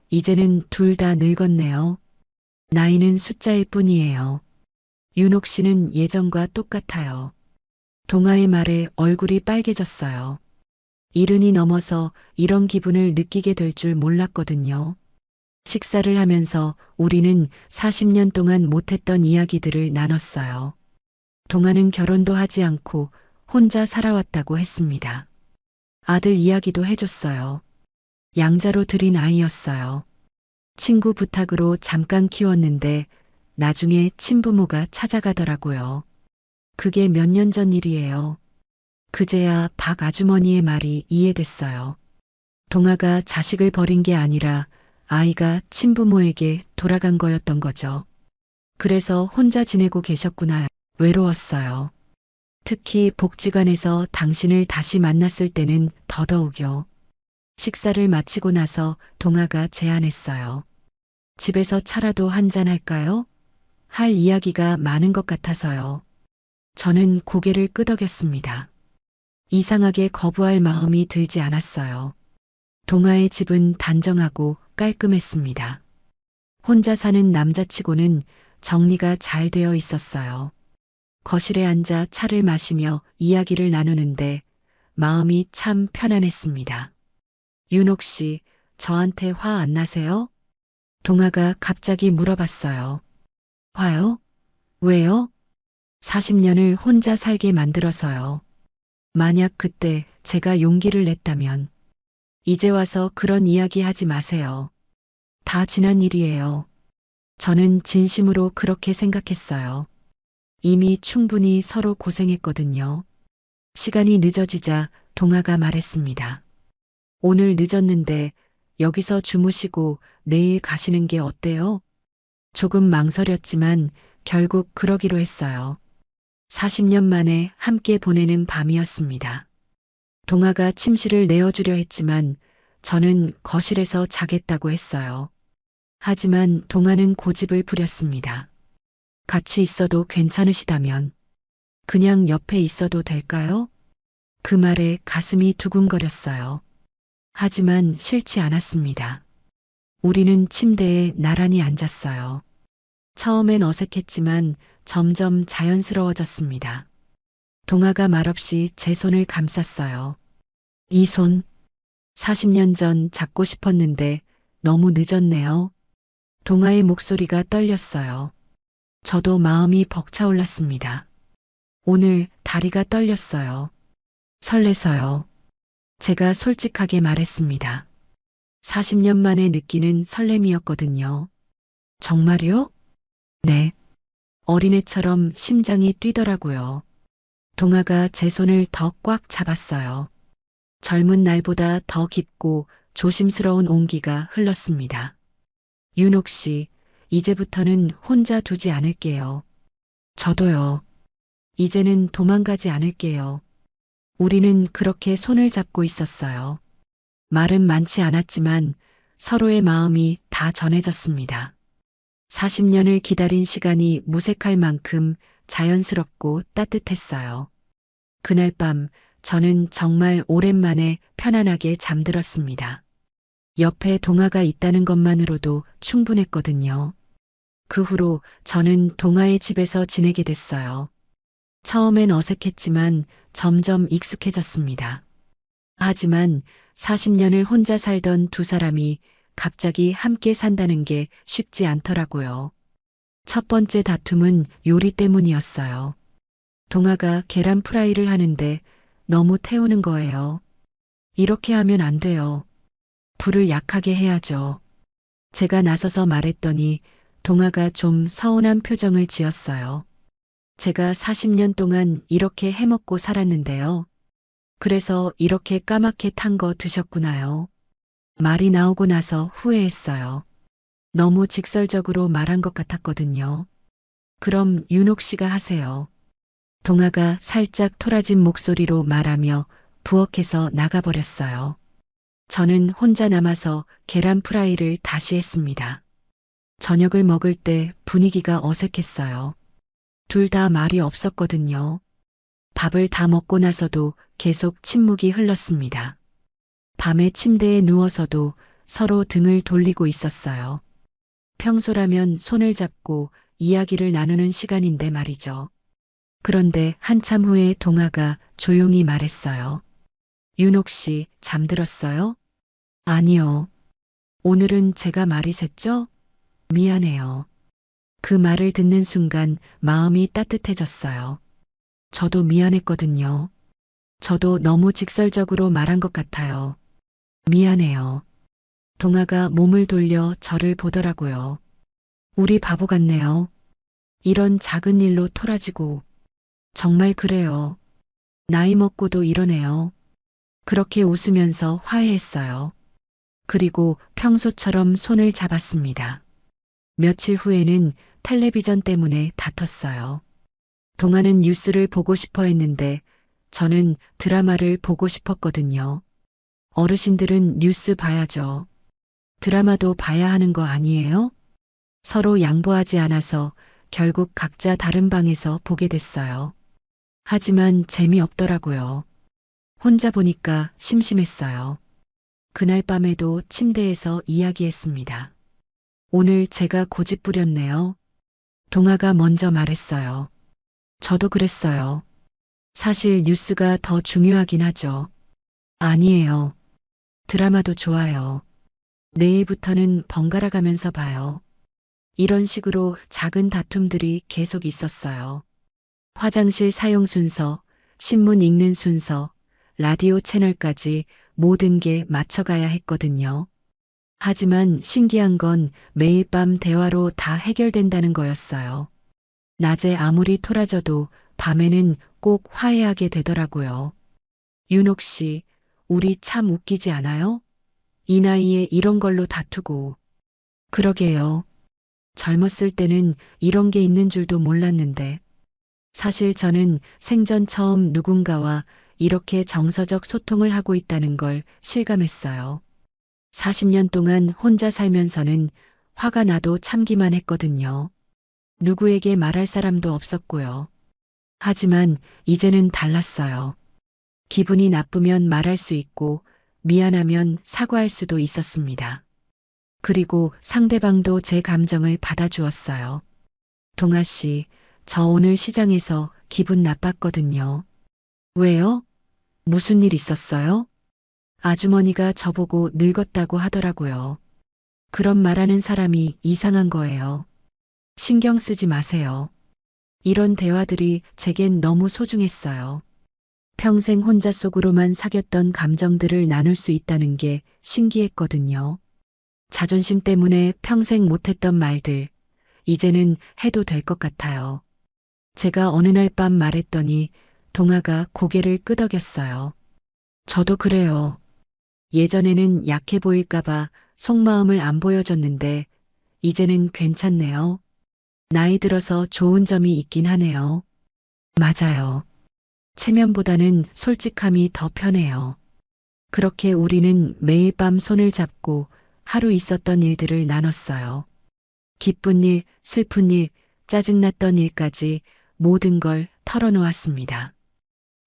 이제는 둘 다 늙었네요. 나이는 숫자일 뿐이에요. 윤옥 씨는 예전과 똑같아요. 동아의 말에 얼굴이 빨개졌어요. 70이 넘어서 이런 기분을 느끼게 될 줄 몰랐거든요. 식사를 하면서 우리는 40년 동안 못했던 이야기들을 나눴어요. 동아는 결혼도 하지 않고 혼자 살아왔다고 했습니다. 아들 이야기도 해줬어요. 양자로 들인 아이였어요. 친구 부탁으로 잠깐 키웠는데 나중에 친부모가 찾아가더라고요. 그게 몇 년 전 일이에요. 그제야 박 아주머니의 말이 이해됐어요. 동아가 자식을 버린 게 아니라 아이가 친부모에게 돌아간 거였던 거죠. 그래서 혼자 지내고 계셨구나. 외로웠어요. 특히 복지관에서 당신을 다시 만났을 때는 더더욱요. 식사를 마치고 나서 동아가 제안했어요. 집에서 차라도 한잔 할까요? 할 이야기가 많은 것 같아서요. 저는 고개를 끄덕였습니다. 이상하게 거부할 마음이 들지 않았어요. 동아의 집은 단정하고 깔끔했습니다. 혼자 사는 남자치고는 정리가 잘 되어 있었어요. 거실에 앉아 차를 마시며 이야기를 나누는데 마음이 참 편안했습니다. 윤옥 씨, 저한테 화 안 나세요? 동아가 갑자기 물어봤어요. 화요? 왜요? 40년을 혼자 살게 만들어서요. 만약 그때 제가 용기를 냈다면 이제 와서 그런 이야기 하지 마세요. 다 지난 일이에요. 저는 진심으로 그렇게 생각했어요. 이미 충분히 서로 고생했거든요. 시간이 늦어지자 동아가 말했습니다. 오늘 늦었는데 여기서 주무시고 내일 가시는 게 어때요? 조금 망설였지만 결국 그러기로 했어요. 40년 만에 함께 보내는 밤이었습니다. 동아가 침실을 내어주려 했지만 저는 거실에서 자겠다고 했어요. 하지만 동아는 고집을 부렸습니다. 같이 있어도 괜찮으시다면 그냥 옆에 있어도 될까요? 그 말에 가슴이 두근거렸어요. 하지만 싫지 않았습니다. 우리는 침대에 나란히 앉았어요. 처음엔 어색했지만 점점 자연스러워졌습니다. 동아가 말없이 제 손을 감쌌어요. 이 손, 40년 전 잡고 싶었는데 너무 늦었네요. 동아의 목소리가 떨렸어요. 저도 마음이 벅차올랐습니다. 오늘 다리가 떨렸어요. 설레서요. 제가 솔직하게 말했습니다. 40년 만에 느끼는 설렘이었거든요. 정말요? 네. 어린애처럼 심장이 뛰더라고요. 동아가 제 손을 더 꽉 잡았어요. 젊은 날보다 더 깊고 조심스러운 온기가 흘렀습니다. 윤옥 씨, 이제부터는 혼자 두지 않을게요. 저도요. 이제는 도망가지 않을게요. 우리는 그렇게 손을 잡고 있었어요. 말은 많지 않았지만 서로의 마음이 다 전해졌습니다. 40년을 기다린 시간이 무색할 만큼 자연스럽고 따뜻했어요. 그날 밤 저는 정말 오랜만에 편안하게 잠들었습니다. 옆에 동아가 있다는 것만으로도 충분했거든요. 그 후로 저는 동아의 집에서 지내게 됐어요. 처음엔 어색했지만 점점 익숙해졌습니다. 하지만 40년을 혼자 살던 두 사람이 갑자기 함께 산다는 게 쉽지 않더라고요. 첫 번째 다툼은 요리 때문이었어요. 동아가 계란 프라이를 하는데 너무 태우는 거예요. 이렇게 하면 안 돼요. 불을 약하게 해야죠. 제가 나서서 말했더니 동아가 좀 서운한 표정을 지었어요. 제가 40년 동안 이렇게 해먹고 살았는데요. 그래서 이렇게 까맣게 탄 거 드셨구나요. 말이 나오고 나서 후회했어요. 너무 직설적으로 말한 것 같았거든요. 그럼 윤옥 씨가 하세요. 동아가 살짝 토라진 목소리로 말하며 부엌에서 나가버렸어요. 저는 혼자 남아서 계란 프라이를 다시 했습니다. 저녁을 먹을 때 분위기가 어색했어요. 둘 다 말이 없었거든요. 밥을 다 먹고 나서도 계속 침묵이 흘렀습니다. 밤에 침대에 누워서도 서로 등을 돌리고 있었어요. 평소라면 손을 잡고 이야기를 나누는 시간인데 말이죠. 그런데 한참 후에 동아가 조용히 말했어요. 윤옥 씨, 잠들었어요? 아니요. 오늘은 제가 말이 샜죠? 미안해요. 그 말을 듣는 순간 마음이 따뜻해졌어요. 저도 미안했거든요. 저도 너무 직설적으로 말한 것 같아요. 미안해요. 동아가 몸을 돌려 저를 보더라고요. 우리 바보 같네요. 이런 작은 일로 토라지고. 정말 그래요. 나이 먹고도 이러네요. 그렇게 웃으면서 화해했어요. 그리고 평소처럼 손을 잡았습니다. 며칠 후에는 텔레비전 때문에 다퉜어요. 동아는 뉴스를 보고 싶어 했는데 저는 드라마를 보고 싶었거든요. 어르신들은 뉴스 봐야죠. 드라마도 봐야 하는 거 아니에요? 서로 양보하지 않아서 결국 각자 다른 방에서 보게 됐어요. 하지만 재미없더라고요. 혼자 보니까 심심했어요. 그날 밤에도 침대에서 이야기했습니다. 오늘 제가 고집 부렸네요. 동아가 먼저 말했어요. 저도 그랬어요. 사실 뉴스가 더 중요하긴 하죠. 아니에요. 드라마도 좋아요. 내일부터는 번갈아 가면서 봐요. 이런 식으로 작은 다툼들이 계속 있었어요. 화장실 사용 순서, 신문 읽는 순서, 라디오 채널까지 모든 게 맞춰가야 했거든요. 하지만 신기한 건 매일 밤 대화로 다 해결된다는 거였어요. 낮에 아무리 토라져도 밤에는 꼭 화해하게 되더라고요. 윤옥 씨, 우리 참 웃기지 않아요? 이 나이에 이런 걸로 다투고. 그러게요. 젊었을 때는 이런 게 있는 줄도 몰랐는데. 사실 저는 생전 처음 누군가와 이렇게 정서적 소통을 하고 있다는 걸 실감했어요. 40년 동안 혼자 살면서는 화가 나도 참기만 했거든요. 누구에게 말할 사람도 없었고요. 하지만 이제는 달랐어요. 기분이 나쁘면 말할 수 있고 미안하면 사과할 수도 있었습니다. 그리고 상대방도 제 감정을 받아주었어요. 동아 씨, 저 오늘 시장에서 기분 나빴거든요. 왜요? 무슨 일 있었어요? 아주머니가 저보고 늙었다고 하더라고요. 그런 말하는 사람이 이상한 거예요. 신경 쓰지 마세요. 이런 대화들이 제겐 너무 소중했어요. 평생 혼자 속으로만 사귀었던 감정들을 나눌 수 있다는 게 신기했거든요. 자존심 때문에 평생 못했던 말들, 이제는 해도 될 것 같아요. 제가 어느 날 밤 말했더니 동아가 고개를 끄덕였어요. 저도 그래요. 예전에는 약해 보일까봐 속마음을 안 보여줬는데 이제는 괜찮네요. 나이 들어서 좋은 점이 있긴 하네요. 맞아요. 체면보다는 솔직함이 더 편해요. 그렇게 우리는 매일 밤 손을 잡고 하루 있었던 일들을 나눴어요. 기쁜 일, 슬픈 일, 짜증났던 일까지 모든 걸 털어놓았습니다.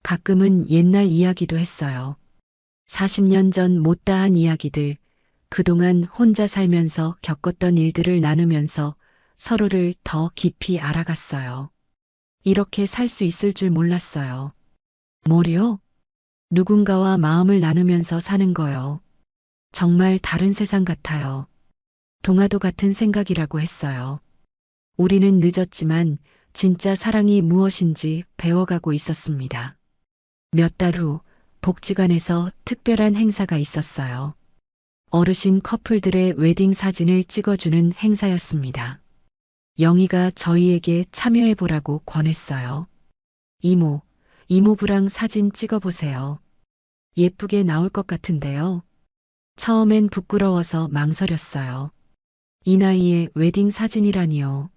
가끔은 옛날 이야기도 했어요. 40년 전 못다한 이야기들, 그동안 혼자 살면서 겪었던 일들을 나누면서 서로를 더 깊이 알아갔어요. 이렇게 살 수 있을 줄 몰랐어요. 뭐요? 누군가와 마음을 나누면서 사는 거요. 정말 다른 세상 같아요. 동화도 같은 생각이라고 했어요. 우리는 늦었지만 진짜 사랑이 무엇인지 배워가고 있었습니다. 몇 달 후 복지관에서 특별한 행사가 있었어요. 어르신 커플들의 웨딩 사진을 찍어주는 행사였습니다. 영희가 저희에게 참여해보라고 권했어요. 이모, 이모부랑 사진 찍어보세요. 예쁘게 나올 것 같은데요. 처음엔 부끄러워서 망설였어요. 이 나이에 웨딩 사진이라니요.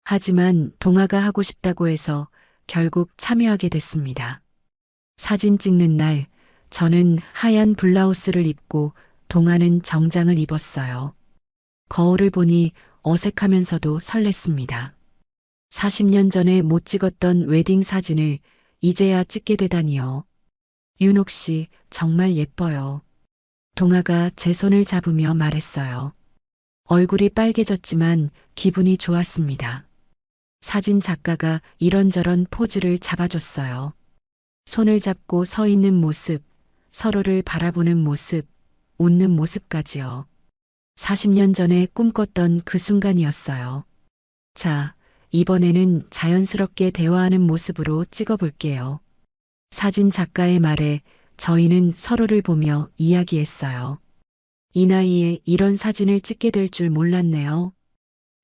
하지만 동화가 하고 싶다고 해서 결국 참여하게 됐습니다. 사진 찍는 날, 저는 하얀 블라우스를 입고 동화는 정장을 입었어요. 거울을 보니 어색하면서도 설렜습니다. 40년 전에 못 찍었던 웨딩 사진을 이제야 찍게 되다니요. 윤옥 씨, 정말 예뻐요. 동화가 제 손을 잡으며 말했어요. 얼굴이 빨개졌지만 기분이 좋았습니다. 사진 작가가 이런저런 포즈를 잡아줬어요. 손을 잡고 서 있는 모습, 서로를 바라보는 모습, 웃는 모습까지요. 40년 전에 꿈꿨던 그 순간이었어요. 자, 이번에는 자연스럽게 대화하는 모습으로 찍어볼게요. 사진 작가의 말에 저희는 서로를 보며 이야기했어요. 이 나이에 이런 사진을 찍게 될 줄 몰랐네요.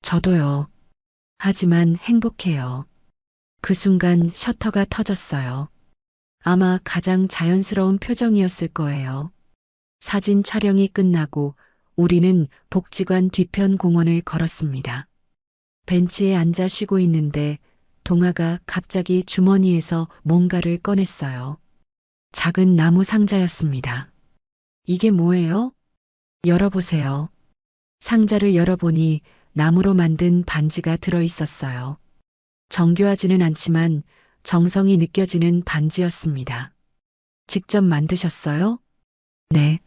저도요. 하지만 행복해요. 그 순간 셔터가 터졌어요. 아마 가장 자연스러운 표정이었을 거예요. 사진 촬영이 끝나고 우리는 복지관 뒤편 공원을 걸었습니다. 벤치에 앉아 쉬고 있는데 동화가 갑자기 주머니에서 뭔가를 꺼냈어요. 작은 나무 상자였습니다. 이게 뭐예요? 열어보세요. 상자를 열어보니 나무로 만든 반지가 들어 있었어요. 정교하지는 않지만 정성이 느껴지는 반지였습니다. 직접 만드셨어요? 네.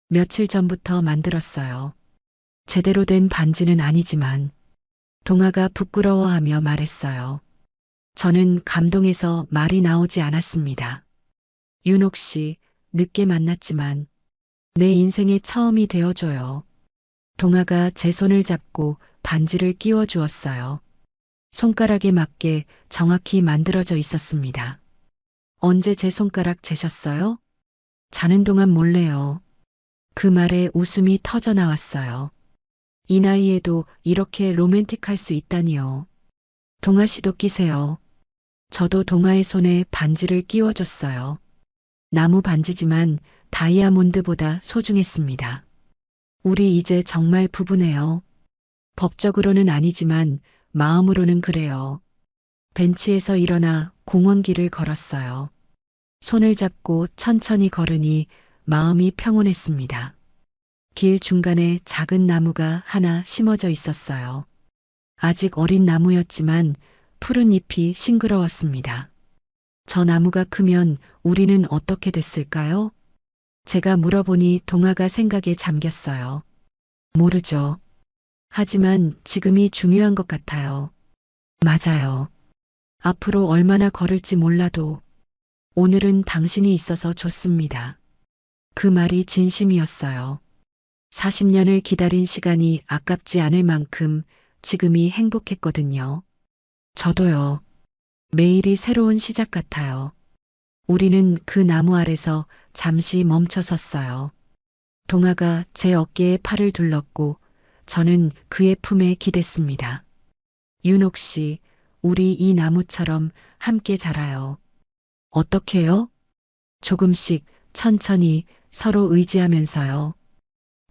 며칠 전부터 만들었어요. 제대로 된 반지는 아니지만 동화가 부끄러워하며 말했어요. 저는 감동해서 말이 나오지 않았습니다. 윤옥 씨, 늦게 만났지만 내 인생의 처음이 되어줘요. 동화가 제 손을 잡고 반지를 끼워 주었어요. 손가락에 맞게 정확히 만들어져 있었습니다. 언제 제 손가락 재셨어요? 자는 동안 몰래요. 그 말에 웃음이 터져 나왔어요. 이 나이에도 이렇게 로맨틱할 수 있다니요. 동화 씨도 끼세요. 저도 동화의 손에 반지를 끼워줬어요. 나무 반지지만 다이아몬드보다 소중했습니다. 우리 이제 정말 부부네요. 법적으로는 아니지만 마음으로는 그래요. 벤치에서 일어나 공원길을 걸었어요. 손을 잡고 천천히 걸으니 마음이 평온했습니다. 길 중간에 작은 나무가 하나 심어져 있었어요. 아직 어린 나무였지만 푸른 잎이 싱그러웠습니다. 저 나무가 크면 우리는 어떻게 됐을까요? 제가 물어보니 동화가 생각에 잠겼어요. 모르죠. 하지만 지금이 중요한 것 같아요. 맞아요. 앞으로 얼마나 걸을지 몰라도 오늘은 당신이 있어서 좋습니다. 그 말이 진심이었어요. 40년을 기다린 시간이 아깝지 않을 만큼 지금이 행복했거든요. 저도요. 매일이 새로운 시작 같아요. 우리는 그 나무 아래서 잠시 멈춰 섰어요. 동화가 제 어깨에 팔을 둘렀고 저는 그의 품에 기댔습니다. 윤옥 씨, 우리 이 나무처럼 함께 자라요. 어떻게요? 조금씩 천천히 서로 의지하면서요.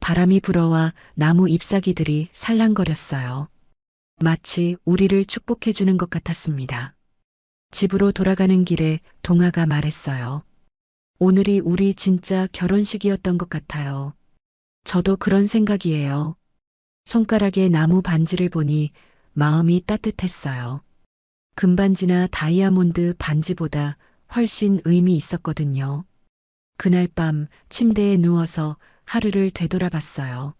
바람이 불어와 나무 잎사귀들이 살랑거렸어요. 마치 우리를 축복해주는 것 같았습니다. 집으로 돌아가는 길에 동화가 말했어요. 오늘이 우리 진짜 결혼식이었던 것 같아요. 저도 그런 생각이에요. 손가락에 나무 반지를 보니 마음이 따뜻했어요. 금반지나 다이아몬드 반지보다 훨씬 의미 있었거든요. 그날 밤 침대에 누워서 하루를 되돌아봤어요.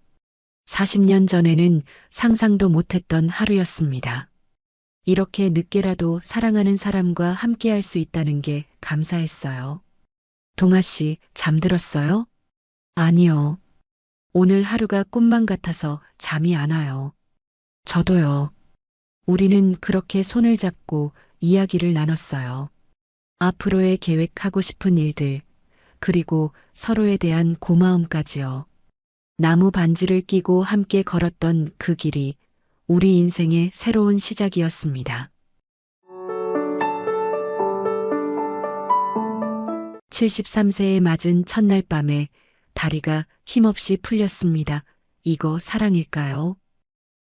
40년 전에는 상상도 못했던 하루였습니다. 이렇게 늦게라도 사랑하는 사람과 함께할 수 있다는 게 감사했어요. 동아 씨, 잠들었어요? 아니요. 오늘 하루가 꿈만 같아서 잠이 안 와요. 저도요. 우리는 그렇게 손을 잡고 이야기를 나눴어요. 앞으로의 계획하고 싶은 일들, 그리고 서로에 대한 고마움까지요. 나무 반지를 끼고 함께 걸었던 그 길이 우리 인생의 새로운 시작이었습니다. 73세에 맞은 첫날 밤에 다리가 힘없이 풀렸습니다. 이거 사랑일까요?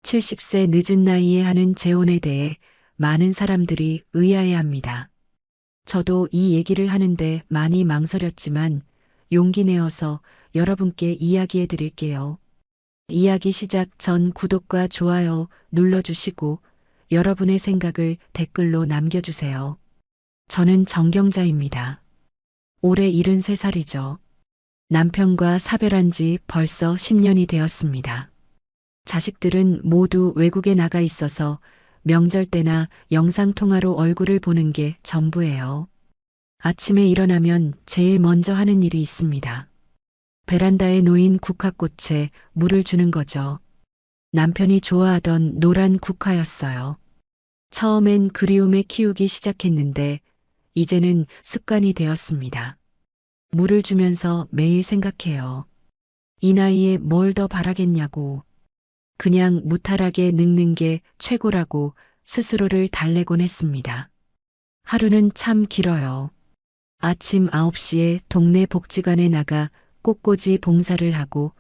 70세 늦은 나이에 하는 재혼에 대해 많은 사람들이 의아해합니다. 저도 이 얘기를 하는데 많이 망설였지만 용기 내어서 여러분께 이야기해 드릴게요. 이야기 시작 전 구독과 좋아요 눌러주시고 여러분의 생각을 댓글로 남겨주세요. 저는 정경자입니다. 올해 73살이죠. 남편과 사별한 지 벌써 10년이 되었습니다. 자식들은 모두 외국에 나가 있어서 명절 때나 영상통화로 얼굴을 보는 게 전부예요. 아침에 일어나면 제일 먼저 하는 일이 있습니다. 베란다에 놓인 국화꽃에 물을 주는 거죠. 남편이 좋아하던 노란 국화였어요. 처음엔 그리움에 키우기 시작했는데 이제는 습관이 되었습니다. 물을 주면서 매일 생각해요. 이 나이에 뭘 더 바라겠냐고. 그냥 무탈하게 늙는 게 최고라고 스스로를 달래곤 했습니다. 하루는 참 길어요. 아침 9시에 동네 복지관에 나가 꽃꽂이 봉사를 하고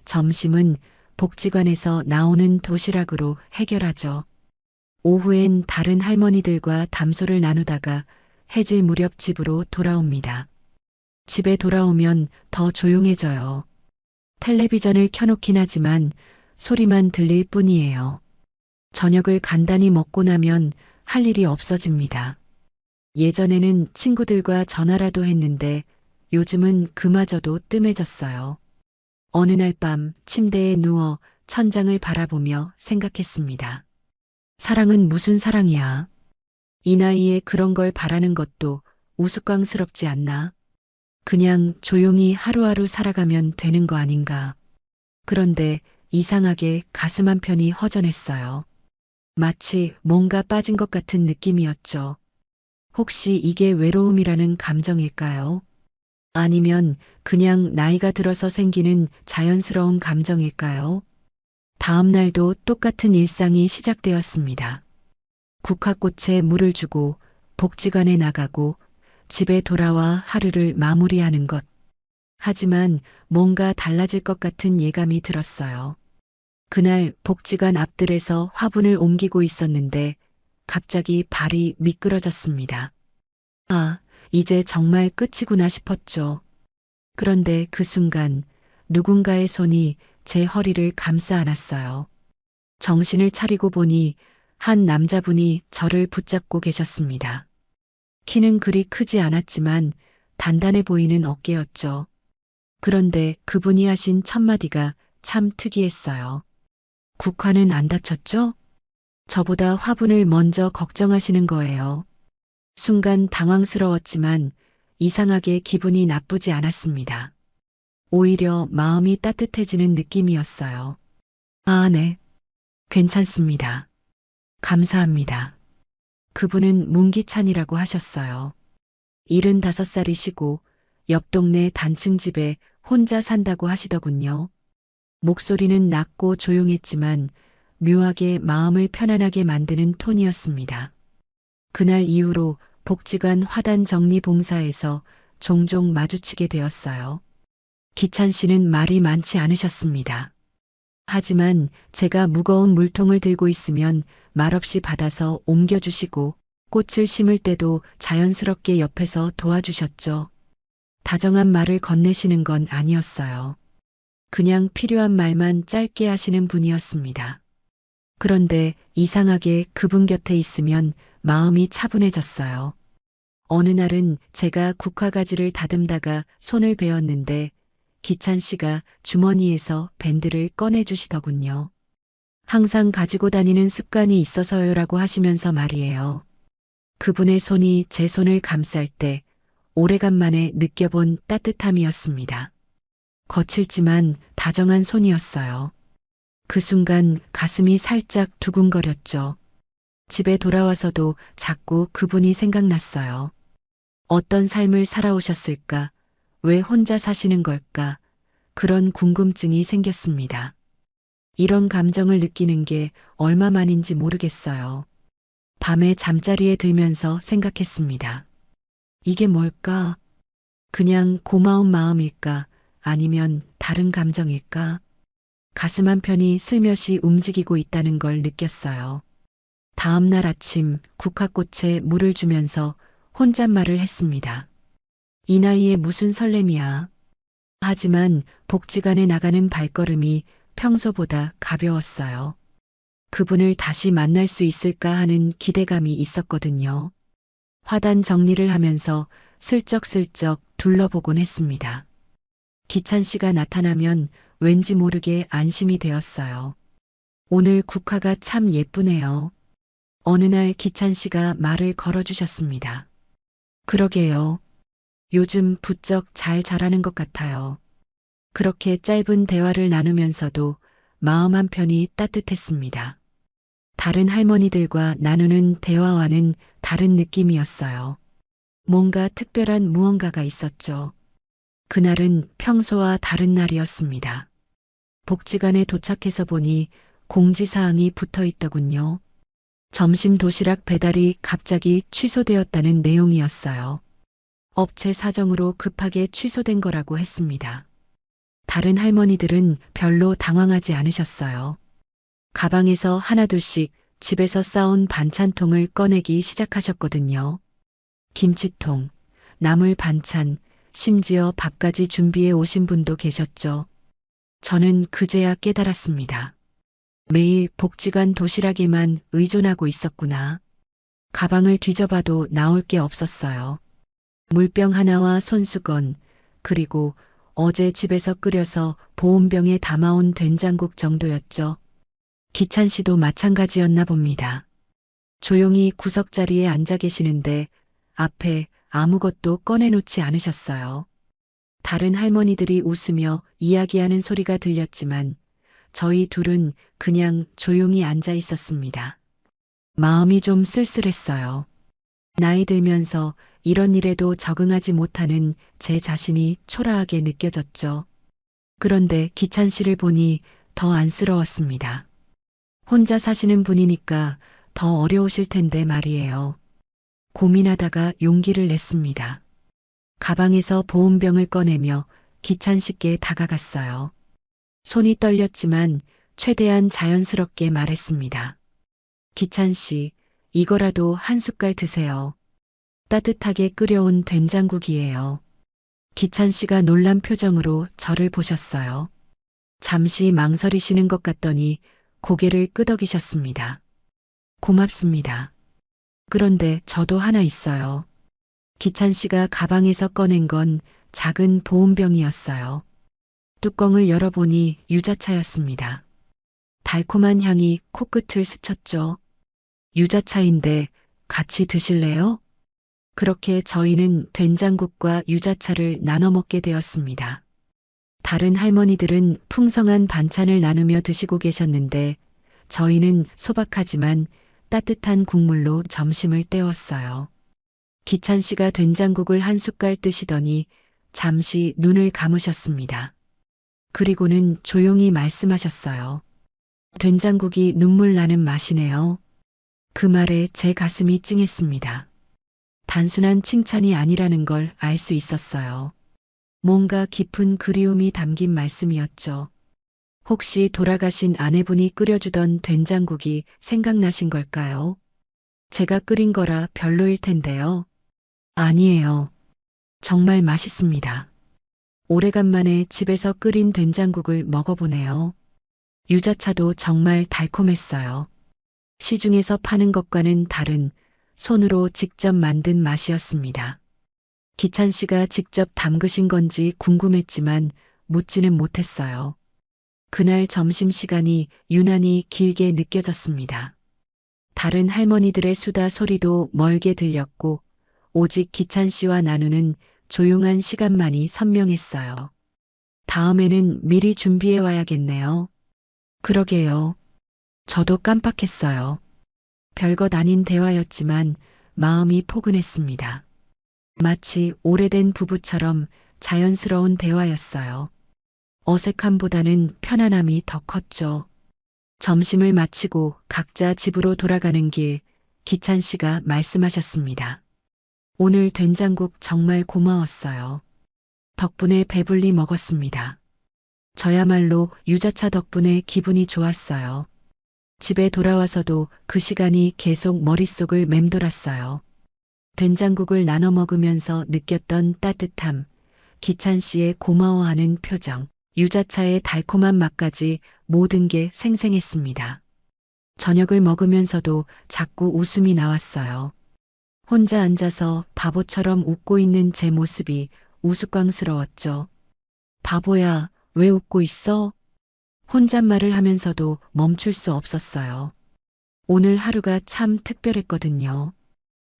점심은 복지관에서 나오는 도시락으로 해결하죠. 오후엔 다른 할머니들과 담소를 나누다가 해질 무렵 집으로 돌아옵니다. 집에 돌아오면 더 조용해져요. 텔레비전을 켜놓긴 하지만 소리만 들릴 뿐이에요. 저녁을 간단히 먹고 나면 할 일이 없어집니다. 예전에는 친구들과 전화라도 했는데 요즘은 그마저도 뜸해졌어요. 어느 날 밤 침대에 누워 천장을 바라보며 생각했습니다. 사랑은 무슨 사랑이야? 이 나이에 그런 걸 바라는 것도 우스꽝스럽지 않나? 그냥 조용히 하루하루 살아가면 되는 거 아닌가? 그런데 이상하게 가슴 한편이 허전했어요. 마치 뭔가 빠진 것 같은 느낌이었죠. 혹시 이게 외로움이라는 감정일까요? 아니면 그냥 나이가 들어서 생기는 자연스러운 감정일까요? 다음 날도 똑같은 일상이 시작되었습니다. 국화꽃에 물을 주고 복지관에 나가고 집에 돌아와 하루를 마무리하는 것. 하지만 뭔가 달라질 것 같은 예감이 들었어요. 그날 복지관 앞들에서 화분을 옮기고 있었는데 갑자기 발이 미끄러졌습니다. 아, 이제 정말 끝이구나 싶었죠. 그런데 그 순간 누군가의 손이 제 허리를 감싸 안았어요. 정신을 차리고 보니 한 남자분이 저를 붙잡고 계셨습니다. 키는 그리 크지 않았지만 단단해 보이는 어깨였죠. 그런데 그분이 하신 첫마디가 참 특이했어요. 국화는 안 다쳤죠? 저보다 화분을 먼저 걱정하시는 거예요. 순간 당황스러웠지만 이상하게 기분이 나쁘지 않았습니다. 오히려 마음이 따뜻해지는 느낌이었어요. 아, 네. 괜찮습니다. 감사합니다. 그분은 문기찬이라고 하셨어요. 75살이시고 옆 동네 단층 집에 혼자 산다고 하시더군요. 목소리는 낮고 조용했지만 묘하게 마음을 편안하게 만드는 톤이었습니다. 그날 이후로 복지관 화단 정리 봉사에서 종종 마주치게 되었어요. 기찬 씨는 말이 많지 않으셨습니다. 하지만 제가 무거운 물통을 들고 있으면 말없이 받아서 옮겨주시고 꽃을 심을 때도 자연스럽게 옆에서 도와주셨죠. 다정한 말을 건네시는 건 아니었어요. 그냥 필요한 말만 짧게 하시는 분이었습니다. 그런데 이상하게 그분 곁에 있으면 마음이 차분해졌어요. 어느 날은 제가 국화가지를 다듬다가 손을 베었는데 기찬 씨가 주머니에서 밴드를 꺼내주시더군요. 항상 가지고 다니는 습관이 있어서요라고 하시면서 말이에요. 그분의 손이 제 손을 감쌀 때 오래간만에 느껴본 따뜻함이었습니다. 거칠지만 다정한 손이었어요. 그 순간 가슴이 살짝 두근거렸죠. 집에 돌아와서도 자꾸 그분이 생각났어요. 어떤 삶을 살아오셨을까? 왜 혼자 사시는 걸까? 그런 궁금증이 생겼습니다. 이런 감정을 느끼는 게 얼마만인지 모르겠어요. 밤에 잠자리에 들면서 생각했습니다. 이게 뭘까? 그냥 고마운 마음일까? 아니면 다른 감정일까? 가슴 한편이 슬며시 움직이고 있다는 걸 느꼈어요. 다음 날 아침 국화꽃에 물을 주면서 혼잣말을 했습니다. 이 나이에 무슨 설렘이야. 하지만 복지관에 나가는 발걸음이 평소보다 가벼웠어요. 그분을 다시 만날 수 있을까 하는 기대감이 있었거든요. 화단 정리를 하면서 슬쩍슬쩍 둘러보곤 했습니다. 기찬 씨가 나타나면 왠지 모르게 안심이 되었어요. 오늘 국화가 참 예쁘네요. 어느 날 기찬 씨가 말을 걸어주셨습니다. 그러게요. 요즘 부쩍 잘 자라는 것 같아요. 그렇게 짧은 대화를 나누면서도 마음 한편이 따뜻했습니다. 다른 할머니들과 나누는 대화와는 다른 느낌이었어요. 뭔가 특별한 무언가가 있었죠. 그날은 평소와 다른 날이었습니다. 복지관에 도착해서 보니 공지사항이 붙어 있더군요. 점심 도시락 배달이 갑자기 취소되었다는 내용이었어요. 업체 사정으로 급하게 취소된 거라고 했습니다. 다른 할머니들은 별로 당황하지 않으셨어요. 가방에서 하나둘씩 집에서 싸온 반찬통을 꺼내기 시작하셨거든요. 김치통, 나물 반찬, 심지어 밥까지 준비해 오신 분도 계셨죠. 저는 그제야 깨달았습니다. 매일 복지관 도시락에만 의존하고 있었구나. 가방을 뒤져봐도 나올 게 없었어요. 물병 하나와 손수건, 그리고 어제 집에서 끓여서 보온병에 담아온 된장국 정도였죠. 기찬 씨도 마찬가지였나 봅니다. 조용히 구석자리에 앉아 계시는데 앞에 아무것도 꺼내놓지 않으셨어요. 다른 할머니들이 웃으며 이야기하는 소리가 들렸지만 저희 둘은 그냥 조용히 앉아 있었습니다. 마음이 좀 쓸쓸했어요. 나이 들면서 이런 일에도 적응하지 못하는 제 자신이 초라하게 느껴졌죠. 그런데 기찬 씨를 보니 더 안쓰러웠습니다. 혼자 사시는 분이니까 더 어려우실 텐데 말이에요. 고민하다가 용기를 냈습니다. 가방에서 보온병을 꺼내며 기찬 씨께 다가갔어요. 손이 떨렸지만 최대한 자연스럽게 말했습니다. 기찬 씨, 이거라도 한 숟갈 드세요. 따뜻하게 끓여온 된장국이에요. 기찬 씨가 놀란 표정으로 저를 보셨어요. 잠시 망설이시는 것 같더니 고개를 끄덕이셨습니다. 고맙습니다. 그런데 저도 하나 있어요. 기찬 씨가 가방에서 꺼낸 건 작은 보온병이었어요. 뚜껑을 열어보니 유자차였습니다. 달콤한 향이 코끝을 스쳤죠. 유자차인데 같이 드실래요? 그렇게 저희는 된장국과 유자차를 나눠 먹게 되었습니다. 다른 할머니들은 풍성한 반찬을 나누며 드시고 계셨는데 저희는 소박하지만 따뜻한 국물로 점심을 때웠어요. 기찬 씨가 된장국을 한 숟갈 드시더니 잠시 눈을 감으셨습니다. 그리고는 조용히 말씀하셨어요. 된장국이 눈물 나는 맛이네요. 그 말에 제 가슴이 찡했습니다. 단순한 칭찬이 아니라는 걸 알 수 있었어요. 뭔가 깊은 그리움이 담긴 말씀이었죠. 혹시 돌아가신 아내분이 끓여주던 된장국이 생각나신 걸까요? 제가 끓인 거라 별로일 텐데요. 아니에요. 정말 맛있습니다. 오래간만에 집에서 끓인 된장국을 먹어보네요. 유자차도 정말 달콤했어요. 시중에서 파는 것과는 다른 손으로 직접 만든 맛이었습니다. 기찬 씨가 직접 담그신 건지 궁금했지만 묻지는 못했어요. 그날 점심시간이 유난히 길게 느껴졌습니다. 다른 할머니들의 수다 소리도 멀게 들렸고 오직 기찬 씨와 나누는 조용한 시간만이 선명했어요. 다음에는 미리 준비해 와야겠네요. 그러게요. 저도 깜빡했어요. 별것 아닌 대화였지만 마음이 포근했습니다. 마치 오래된 부부처럼 자연스러운 대화였어요. 어색함보다는 편안함이 더 컸죠. 점심을 마치고 각자 집으로 돌아가는 길, 기찬 씨가 말씀하셨습니다. 오늘 된장국 정말 고마웠어요. 덕분에 배불리 먹었습니다. 저야말로 유자차 덕분에 기분이 좋았어요. 집에 돌아와서도 그 시간이 계속 머릿속을 맴돌았어요. 된장국을 나눠 먹으면서 느꼈던 따뜻함, 기찬 씨의 고마워하는 표정, 유자차의 달콤한 맛까지 모든 게 생생했습니다. 저녁을 먹으면서도 자꾸 웃음이 나왔어요. 혼자 앉아서 바보처럼 웃고 있는 제 모습이 우스꽝스러웠죠. 바보야, 왜 웃고 있어? 혼잣말을 하면서도 멈출 수 없었어요. 오늘 하루가 참 특별했거든요.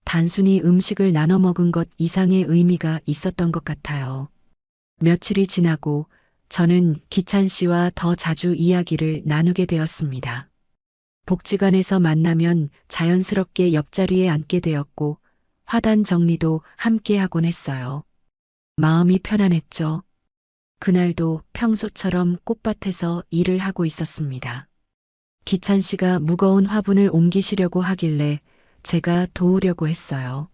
단순히 음식을 나눠 먹은 것 이상의 의미가 있었던 것 같아요. 며칠이 지나고 저는 기찬 씨와 더 자주 이야기를 나누게 되었습니다. 복지관에서 만나면 자연스럽게 옆자리에 앉게 되었고 화단 정리도 함께 하곤 했어요. 마음이 편안했죠. 그날도 평소처럼 꽃밭에서 일을 하고 있었습니다. 기찬 씨가 무거운 화분을 옮기시려고 하길래 제가 도우려고 했어요.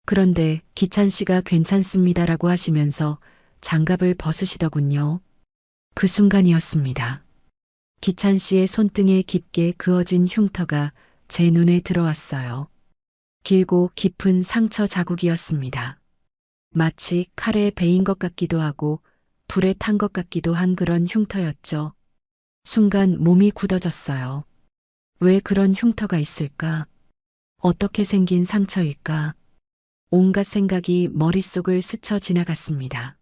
그런데 기찬 씨가 괜찮습니다라고 하시면서 장갑을 벗으시더군요. 그 순간이었습니다. 기찬 씨의 손등에 깊게 그어진 흉터가 제 눈에 들어왔어요. 길고 깊은 상처 자국이었습니다. 마치 칼에 베인 것 같기도 하고 불에 탄 것 같기도 한 그런 흉터였죠. 순간 몸이 굳어졌어요. 왜 그런 흉터가 있을까? 어떻게 생긴 상처일까? 온갖 생각이 머릿속을 스쳐 지나갔습니다.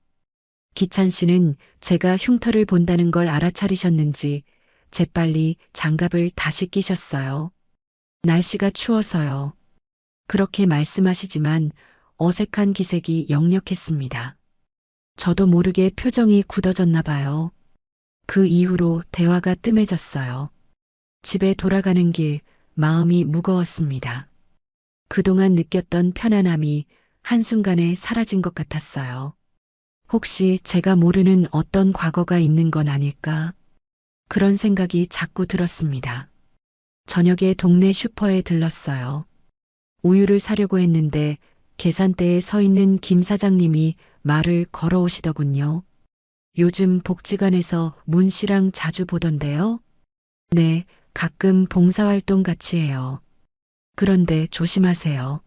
기찬 씨는 제가 흉터를 본다는 걸 알아차리셨는지 재빨리 장갑을 다시 끼셨어요. 날씨가 추워서요. 그렇게 말씀하시지만 어색한 기색이 역력했습니다. 저도 모르게 표정이 굳어졌나 봐요. 그 이후로 대화가 뜸해졌어요. 집에 돌아가는 길 마음이 무거웠습니다. 그동안 느꼈던 편안함이 한순간에 사라진 것 같았어요. 혹시 제가 모르는 어떤 과거가 있는 건 아닐까? 그런 생각이 자꾸 들었습니다. 저녁에 동네 슈퍼에 들렀어요. 우유를 사려고 했는데 계산대에 서 있는 김 사장님이 말을 걸어오시더군요. 요즘 복지관에서 문 씨랑 자주 보던데요? 네, 가끔 봉사활동 같이 해요. 그런데 조심하세요.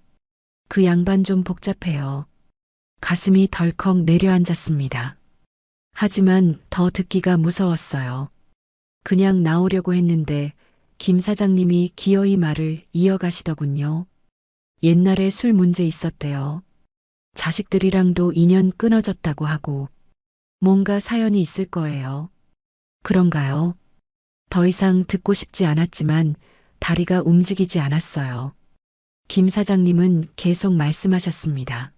그 양반 좀 복잡해요. 가슴이 덜컥 내려앉았습니다. 하지만 더 듣기가 무서웠어요. 그냥 나오려고 했는데 김 사장님이 기어이 말을 이어가시더군요. 옛날에 술 문제 있었대요. 자식들이랑도 인연 끊어졌다고 하고 뭔가 사연이 있을 거예요. 그런가요? 더 이상 듣고 싶지 않았지만 다리가 움직이지 않았어요. 김 사장님은 계속 말씀하셨습니다.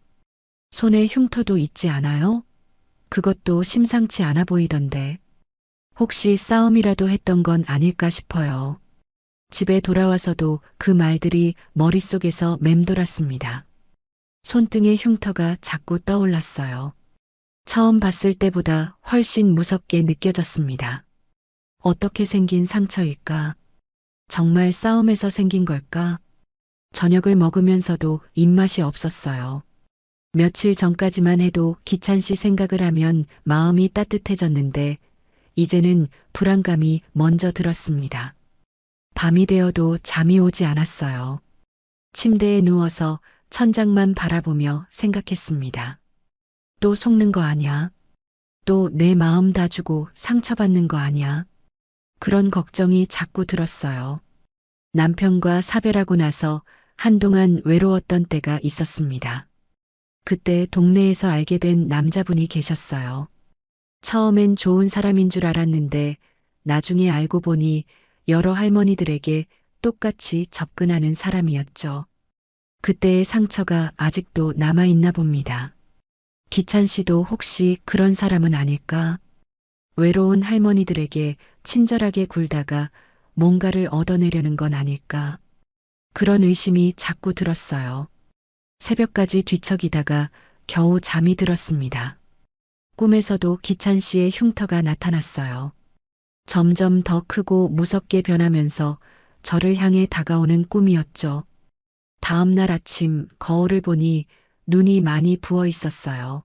손에 흉터도 있지 않아요? 그것도 심상치 않아 보이던데. 혹시 싸움이라도 했던 건 아닐까 싶어요. 집에 돌아와서도 그 말들이 머릿속에서 맴돌았습니다. 손등의 흉터가 자꾸 떠올랐어요. 처음 봤을 때보다 훨씬 무섭게 느껴졌습니다. 어떻게 생긴 상처일까? 정말 싸움에서 생긴 걸까? 저녁을 먹으면서도 입맛이 없었어요. 며칠 전까지만 해도 기찬 씨 생각을 하면 마음이 따뜻해졌는데 이제는 불안감이 먼저 들었습니다. 밤이 되어도 잠이 오지 않았어요. 침대에 누워서 천장만 바라보며 생각했습니다. 또 속는 거 아냐? 또 내 마음 다 주고 상처받는 거 아냐? 그런 걱정이 자꾸 들었어요. 남편과 사별하고 나서 한동안 외로웠던 때가 있었습니다. 그때 동네에서 알게 된 남자분이 계셨어요. 처음엔 좋은 사람인 줄 알았는데 나중에 알고 보니 여러 할머니들에게 똑같이 접근하는 사람이었죠. 그때의 상처가 아직도 남아있나 봅니다. 기찬 씨도 혹시 그런 사람은 아닐까? 외로운 할머니들에게 친절하게 굴다가 뭔가를 얻어내려는 건 아닐까? 그런 의심이 자꾸 들었어요. 새벽까지 뒤척이다가 겨우 잠이 들었습니다. 꿈에서도 기찬 씨의 흉터가 나타났어요. 점점 더 크고 무섭게 변하면서 저를 향해 다가오는 꿈이었죠. 다음 날 아침 거울을 보니 눈이 많이 부어 있었어요.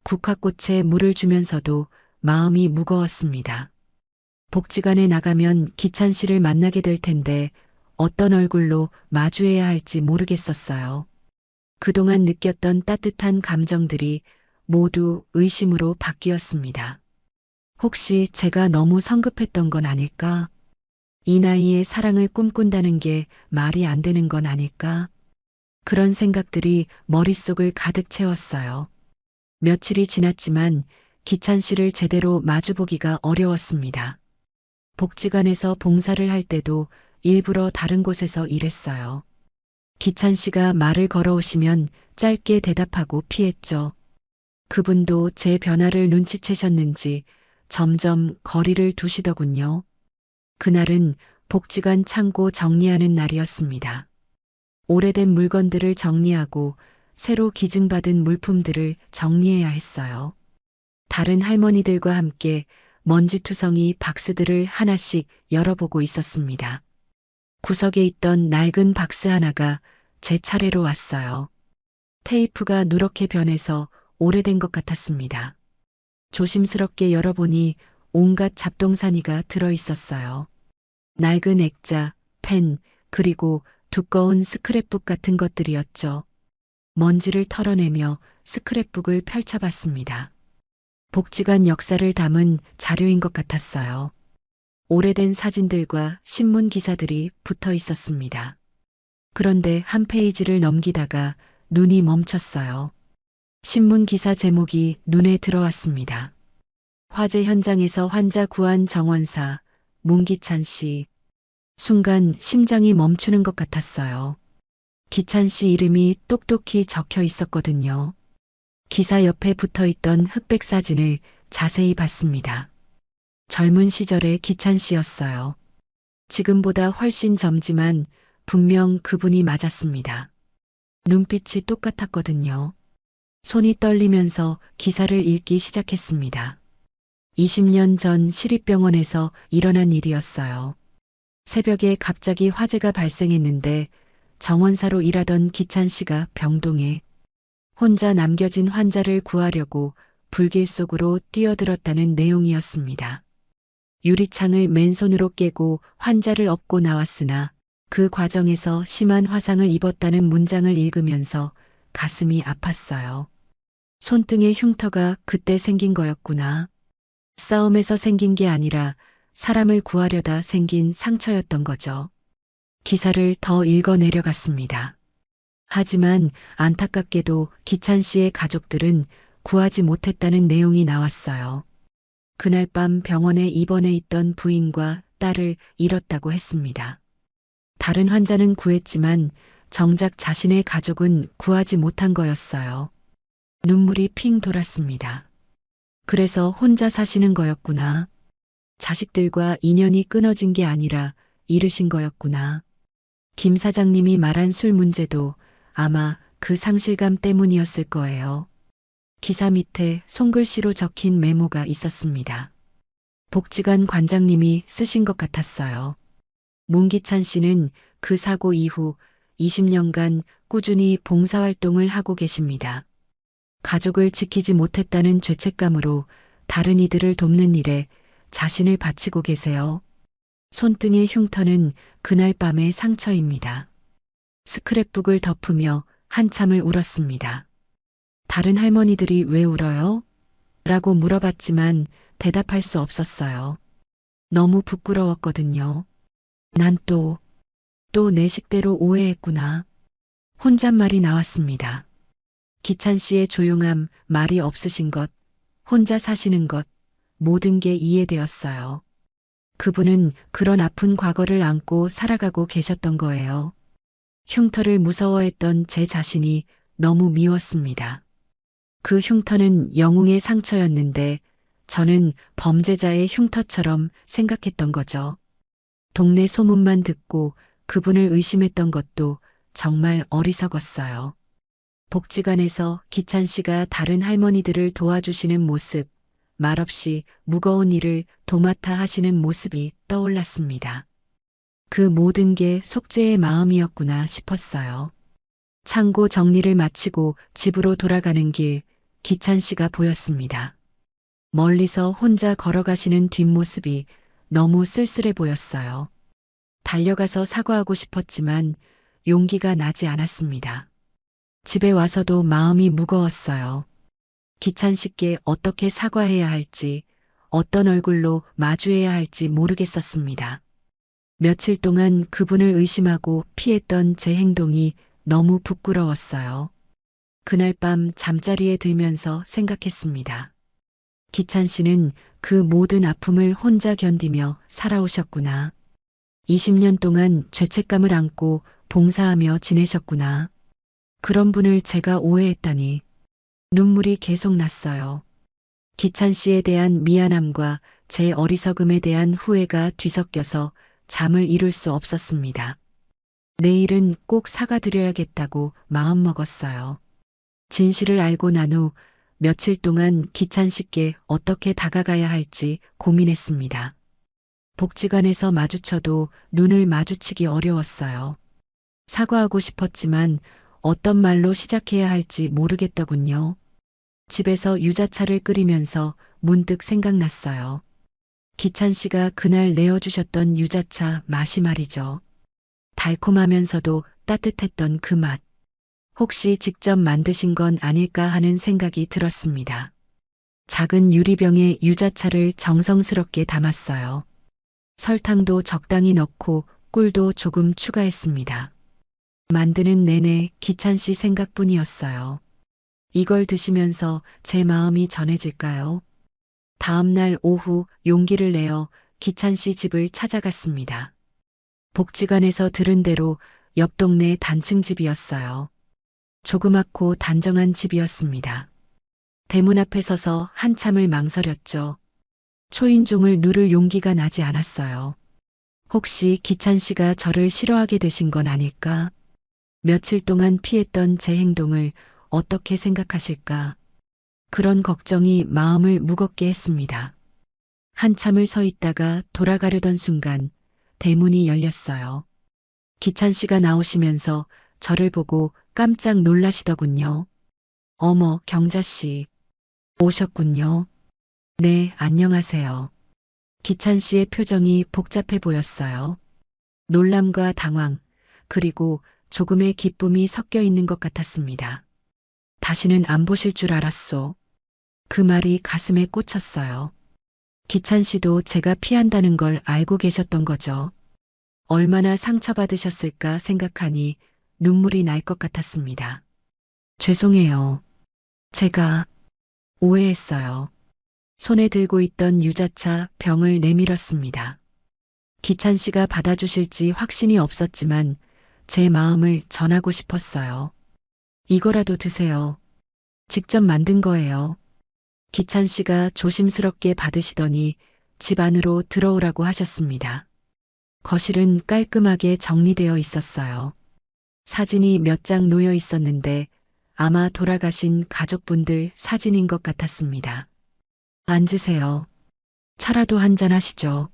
국화꽃에 물을 주면서도 마음이 무거웠습니다. 복지관에 나가면 기찬 씨를 만나게 될 텐데 어떤 얼굴로 마주해야 할지 모르겠었어요. 그동안 느꼈던 따뜻한 감정들이 모두 의심으로 바뀌었습니다. 혹시 제가 너무 성급했던 건 아닐까? 이 나이에 사랑을 꿈꾼다는 게 말이 안 되는 건 아닐까? 그런 생각들이 머릿속을 가득 채웠어요. 며칠이 지났지만 기찬 씨를 제대로 마주보기가 어려웠습니다. 복지관에서 봉사를 할 때도 일부러 다른 곳에서 일했어요. 기찬 씨가 말을 걸어오시면 짧게 대답하고 피했죠. 그분도 제 변화를 눈치채셨는지 점점 거리를 두시더군요. 그날은 복지관 창고 정리하는 날이었습니다. 오래된 물건들을 정리하고 새로 기증받은 물품들을 정리해야 했어요. 다른 할머니들과 함께 먼지투성이 박스들을 하나씩 열어보고 있었습니다. 구석에 있던 낡은 박스 하나가 제 차례로 왔어요. 테이프가 누렇게 변해서 오래된 것 같았습니다. 조심스럽게 열어보니 온갖 잡동사니가 들어 있었어요. 낡은 액자, 펜, 그리고 두꺼운 스크랩북 같은 것들이었죠. 먼지를 털어내며 스크랩북을 펼쳐봤습니다. 복지관 역사를 담은 자료인 것 같았어요. 오래된 사진들과 신문 기사들이 붙어 있었습니다. 그런데 한 페이지를 넘기다가 눈이 멈췄어요. 신문 기사 제목이 눈에 들어왔습니다. 화재 현장에서 환자 구한 정원사, 문기찬 씨. 순간 심장이 멈추는 것 같았어요. 기찬 씨 이름이 똑똑히 적혀 있었거든요. 기사 옆에 붙어 있던 흑백 사진을 자세히 봤습니다. 젊은 시절의 기찬 씨였어요. 지금보다 훨씬 젊지만 분명 그분이 맞았습니다. 눈빛이 똑같았거든요. 손이 떨리면서 기사를 읽기 시작했습니다. 20년 전 시립병원에서 일어난 일이었어요. 새벽에 갑자기 화재가 발생했는데 정원사로 일하던 기찬 씨가 병동에 혼자 남겨진 환자를 구하려고 불길 속으로 뛰어들었다는 내용이었습니다. 유리창을 맨손으로 깨고 환자를 업고 나왔으나 그 과정에서 심한 화상을 입었다는 문장을 읽으면서 가슴이 아팠어요. 손등에 흉터가 그때 생긴 거였구나. 싸움에서 생긴 게 아니라 사람을 구하려다 생긴 상처였던 거죠. 기사를 더 읽어 내려갔습니다. 하지만 안타깝게도 기찬 씨의 가족들은 구하지 못했다는 내용이 나왔어요. 그날 밤 병원에 입원해 있던 부인과 딸을 잃었다고 했습니다. 다른 환자는 구했지만 정작 자신의 가족은 구하지 못한 거였어요. 눈물이 핑 돌았습니다. 그래서 혼자 사시는 거였구나. 자식들과 인연이 끊어진 게 아니라 잃으신 거였구나. 김 사장님이 말한 술 문제도 아마 그 상실감 때문이었을 거예요. 기사 밑에 손글씨로 적힌 메모가 있었습니다. 복지관 관장님이 쓰신 것 같았어요. 문기찬 씨는 그 사고 이후 20년간 꾸준히 봉사활동을 하고 계십니다. 가족을 지키지 못했다는 죄책감으로 다른 이들을 돕는 일에 자신을 바치고 계세요. 손등의 흉터는 그날 밤의 상처입니다. 스크랩북을 덮으며 한참을 울었습니다. 다른 할머니들이 왜 울어요? 라고 물어봤지만 대답할 수 없었어요. 너무 부끄러웠거든요. 난 또 내 식대로 오해했구나. 혼잣말이 나왔습니다. 기찬 씨의 조용함, 말이 없으신 것, 혼자 사시는 것, 모든 게 이해되었어요. 그분은 그런 아픈 과거를 안고 살아가고 계셨던 거예요. 흉터를 무서워했던 제 자신이 너무 미웠습니다. 그 흉터는 영웅의 상처였는데 저는 범죄자의 흉터처럼 생각했던 거죠. 동네 소문만 듣고 그분을 의심했던 것도 정말 어리석었어요. 복지관에서 기찬 씨가 다른 할머니들을 도와주시는 모습, 말없이 무거운 일을 도맡아 하시는 모습이 떠올랐습니다. 그 모든 게 속죄의 마음이었구나 싶었어요. 창고 정리를 마치고 집으로 돌아가는 길, 기찬 씨가 보였습니다. 멀리서 혼자 걸어가시는 뒷모습이 너무 쓸쓸해 보였어요. 달려가서 사과하고 싶었지만 용기가 나지 않았습니다. 집에 와서도 마음이 무거웠어요. 기찬 씨께 어떻게 사과해야 할지, 어떤 얼굴로 마주해야 할지 모르겠었습니다. 며칠 동안 그분을 의심하고 피했던 제 행동이 너무 부끄러웠어요. 그날 밤 잠자리에 들면서 생각했습니다. 기찬 씨는 그 모든 아픔을 혼자 견디며 살아오셨구나. 20년 동안 죄책감을 안고 봉사하며 지내셨구나. 그런 분을 제가 오해했다니. 눈물이 계속 났어요. 기찬 씨에 대한 미안함과 제 어리석음에 대한 후회가 뒤섞여서 잠을 이룰 수 없었습니다. 내일은 꼭 사과드려야겠다고 마음먹었어요. 진실을 알고 난 후 며칠 동안 기찬 씨께 어떻게 다가가야 할지 고민했습니다. 복지관에서 마주쳐도 눈을 마주치기 어려웠어요. 사과하고 싶었지만 어떤 말로 시작해야 할지 모르겠더군요. 집에서 유자차를 끓이면서 문득 생각났어요. 기찬 씨가 그날 내어주셨던 유자차 맛이 말이죠. 달콤하면서도 따뜻했던 그 맛. 혹시 직접 만드신 건 아닐까 하는 생각이 들었습니다. 작은 유리병에 유자차를 정성스럽게 담았어요. 설탕도 적당히 넣고 꿀도 조금 추가했습니다. 만드는 내내 기찬 씨 생각뿐이었어요. 이걸 드시면서 제 마음이 전해질까요? 다음 날 오후 용기를 내어 기찬 씨 집을 찾아갔습니다. 복지관에서 들은 대로 옆 동네 단층 집이었어요. 조그맣고 단정한 집이었습니다. 대문 앞에 서서 한참을 망설였죠. 초인종을 누를 용기가 나지 않았어요. 혹시 기찬 씨가 저를 싫어하게 되신 건 아닐까? 며칠 동안 피했던 제 행동을 어떻게 생각하실까? 그런 걱정이 마음을 무겁게 했습니다. 한참을 서 있다가 돌아가려던 순간 대문이 열렸어요. 기찬 씨가 나오시면서 저를 보고 깜짝 놀라시더군요. 어머, 경자 씨. 오셨군요. 네, 안녕하세요. 기찬 씨의 표정이 복잡해 보였어요. 놀람과 당황, 그리고 조금의 기쁨이 섞여 있는 것 같았습니다. 다시는 안 보실 줄 알았소. 그 말이 가슴에 꽂혔어요. 기찬 씨도 제가 피한다는 걸 알고 계셨던 거죠. 얼마나 상처받으셨을까 생각하니 눈물이 날 것 같았습니다. 죄송해요. 제가 오해했어요. 손에 들고 있던 유자차 병을 내밀었습니다. 기찬 씨가 받아주실지 확신이 없었지만 제 마음을 전하고 싶었어요. 이거라도 드세요. 직접 만든 거예요. 기찬 씨가 조심스럽게 받으시더니 집 안으로 들어오라고 하셨습니다. 거실은 깔끔하게 정리되어 있었어요. 사진이 몇 장 놓여 있었는데 아마 돌아가신 가족분들 사진인 것 같았습니다. 앉으세요. 차라도 한잔 하시죠.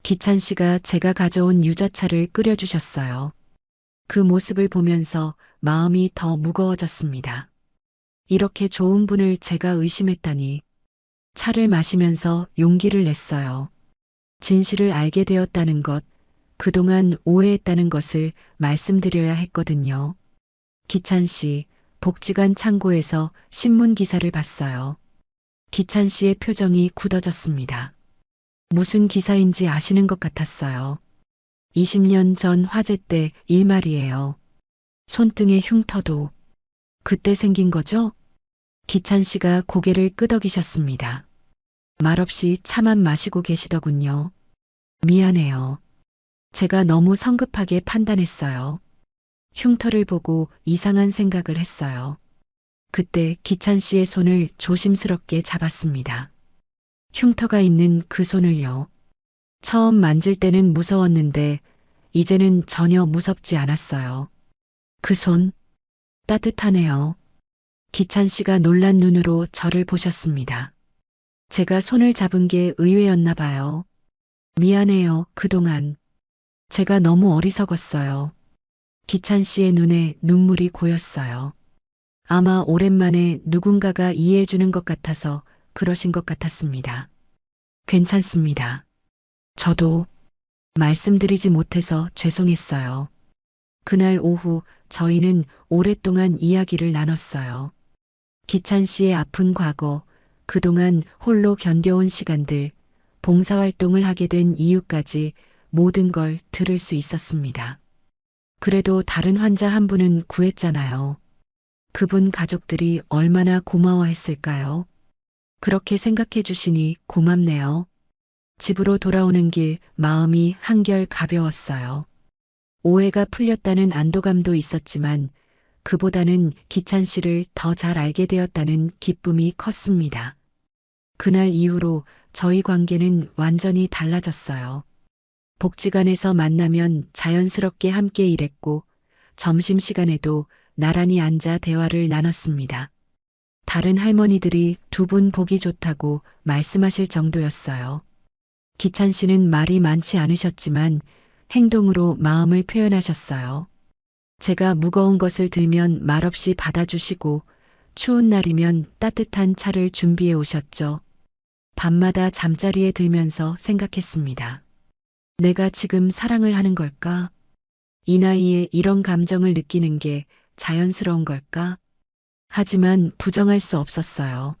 기찬 씨가 제가 가져온 유자차를 끓여주셨어요. 그 모습을 보면서 마음이 더 무거워졌습니다. 이렇게 좋은 분을 제가 의심했다니. 차를 마시면서 용기를 냈어요. 진실을 알게 되었다는 것, 그동안 오해했다는 것을 말씀드려야 했거든요. 기찬 씨, 복지관 창고에서 신문 기사를 봤어요. 기찬 씨의 표정이 굳어졌습니다. 무슨 기사인지 아시는 것 같았어요. 20년 전 화재 때 일 말이에요. 손등에 흉터도 그때 생긴 거죠? 기찬 씨가 고개를 끄덕이셨습니다. 말없이 차만 마시고 계시더군요. 미안해요. 제가 너무 성급하게 판단했어요. 흉터를 보고 이상한 생각을 했어요. 그때 기찬 씨의 손을 조심스럽게 잡았습니다. 흉터가 있는 그 손을요. 처음 만질 때는 무서웠는데 이제는 전혀 무섭지 않았어요. 그 손, 따뜻하네요. 기찬 씨가 놀란 눈으로 저를 보셨습니다. 제가 손을 잡은 게 의외였나 봐요. 미안해요, 그동안. 제가 너무 어리석었어요. 기찬 씨의 눈에 눈물이 고였어요. 아마 오랜만에 누군가가 이해해주는 것 같아서 그러신 것 같았습니다. 괜찮습니다. 저도 말씀드리지 못해서 죄송했어요. 그날 오후 저희는 오랫동안 이야기를 나눴어요. 기찬 씨의 아픈 과거, 그동안 홀로 견뎌온 시간들, 봉사활동을 하게 된 이유까지 모든 걸 들을 수 있었습니다. 그래도 다른 환자 한 분은 구했잖아요. 그분 가족들이 얼마나 고마워했을까요? 그렇게 생각해 주시니 고맙네요. 집으로 돌아오는 길 마음이 한결 가벼웠어요. 오해가 풀렸다는 안도감도 있었지만 그보다는 기찬 씨를 더 잘 알게 되었다는 기쁨이 컸습니다. 그날 이후로 저희 관계는 완전히 달라졌어요. 복지관에서 만나면 자연스럽게 함께 일했고 점심시간에도 나란히 앉아 대화를 나눴습니다. 다른 할머니들이 두 분 보기 좋다고 말씀하실 정도였어요. 기찬 씨는 말이 많지 않으셨지만 행동으로 마음을 표현하셨어요. 제가 무거운 것을 들면 말없이 받아주시고 추운 날이면 따뜻한 차를 준비해 오셨죠. 밤마다 잠자리에 들면서 생각했습니다. 내가 지금 사랑을 하는 걸까? 이 나이에 이런 감정을 느끼는 게 자연스러운 걸까? 하지만 부정할 수 없었어요.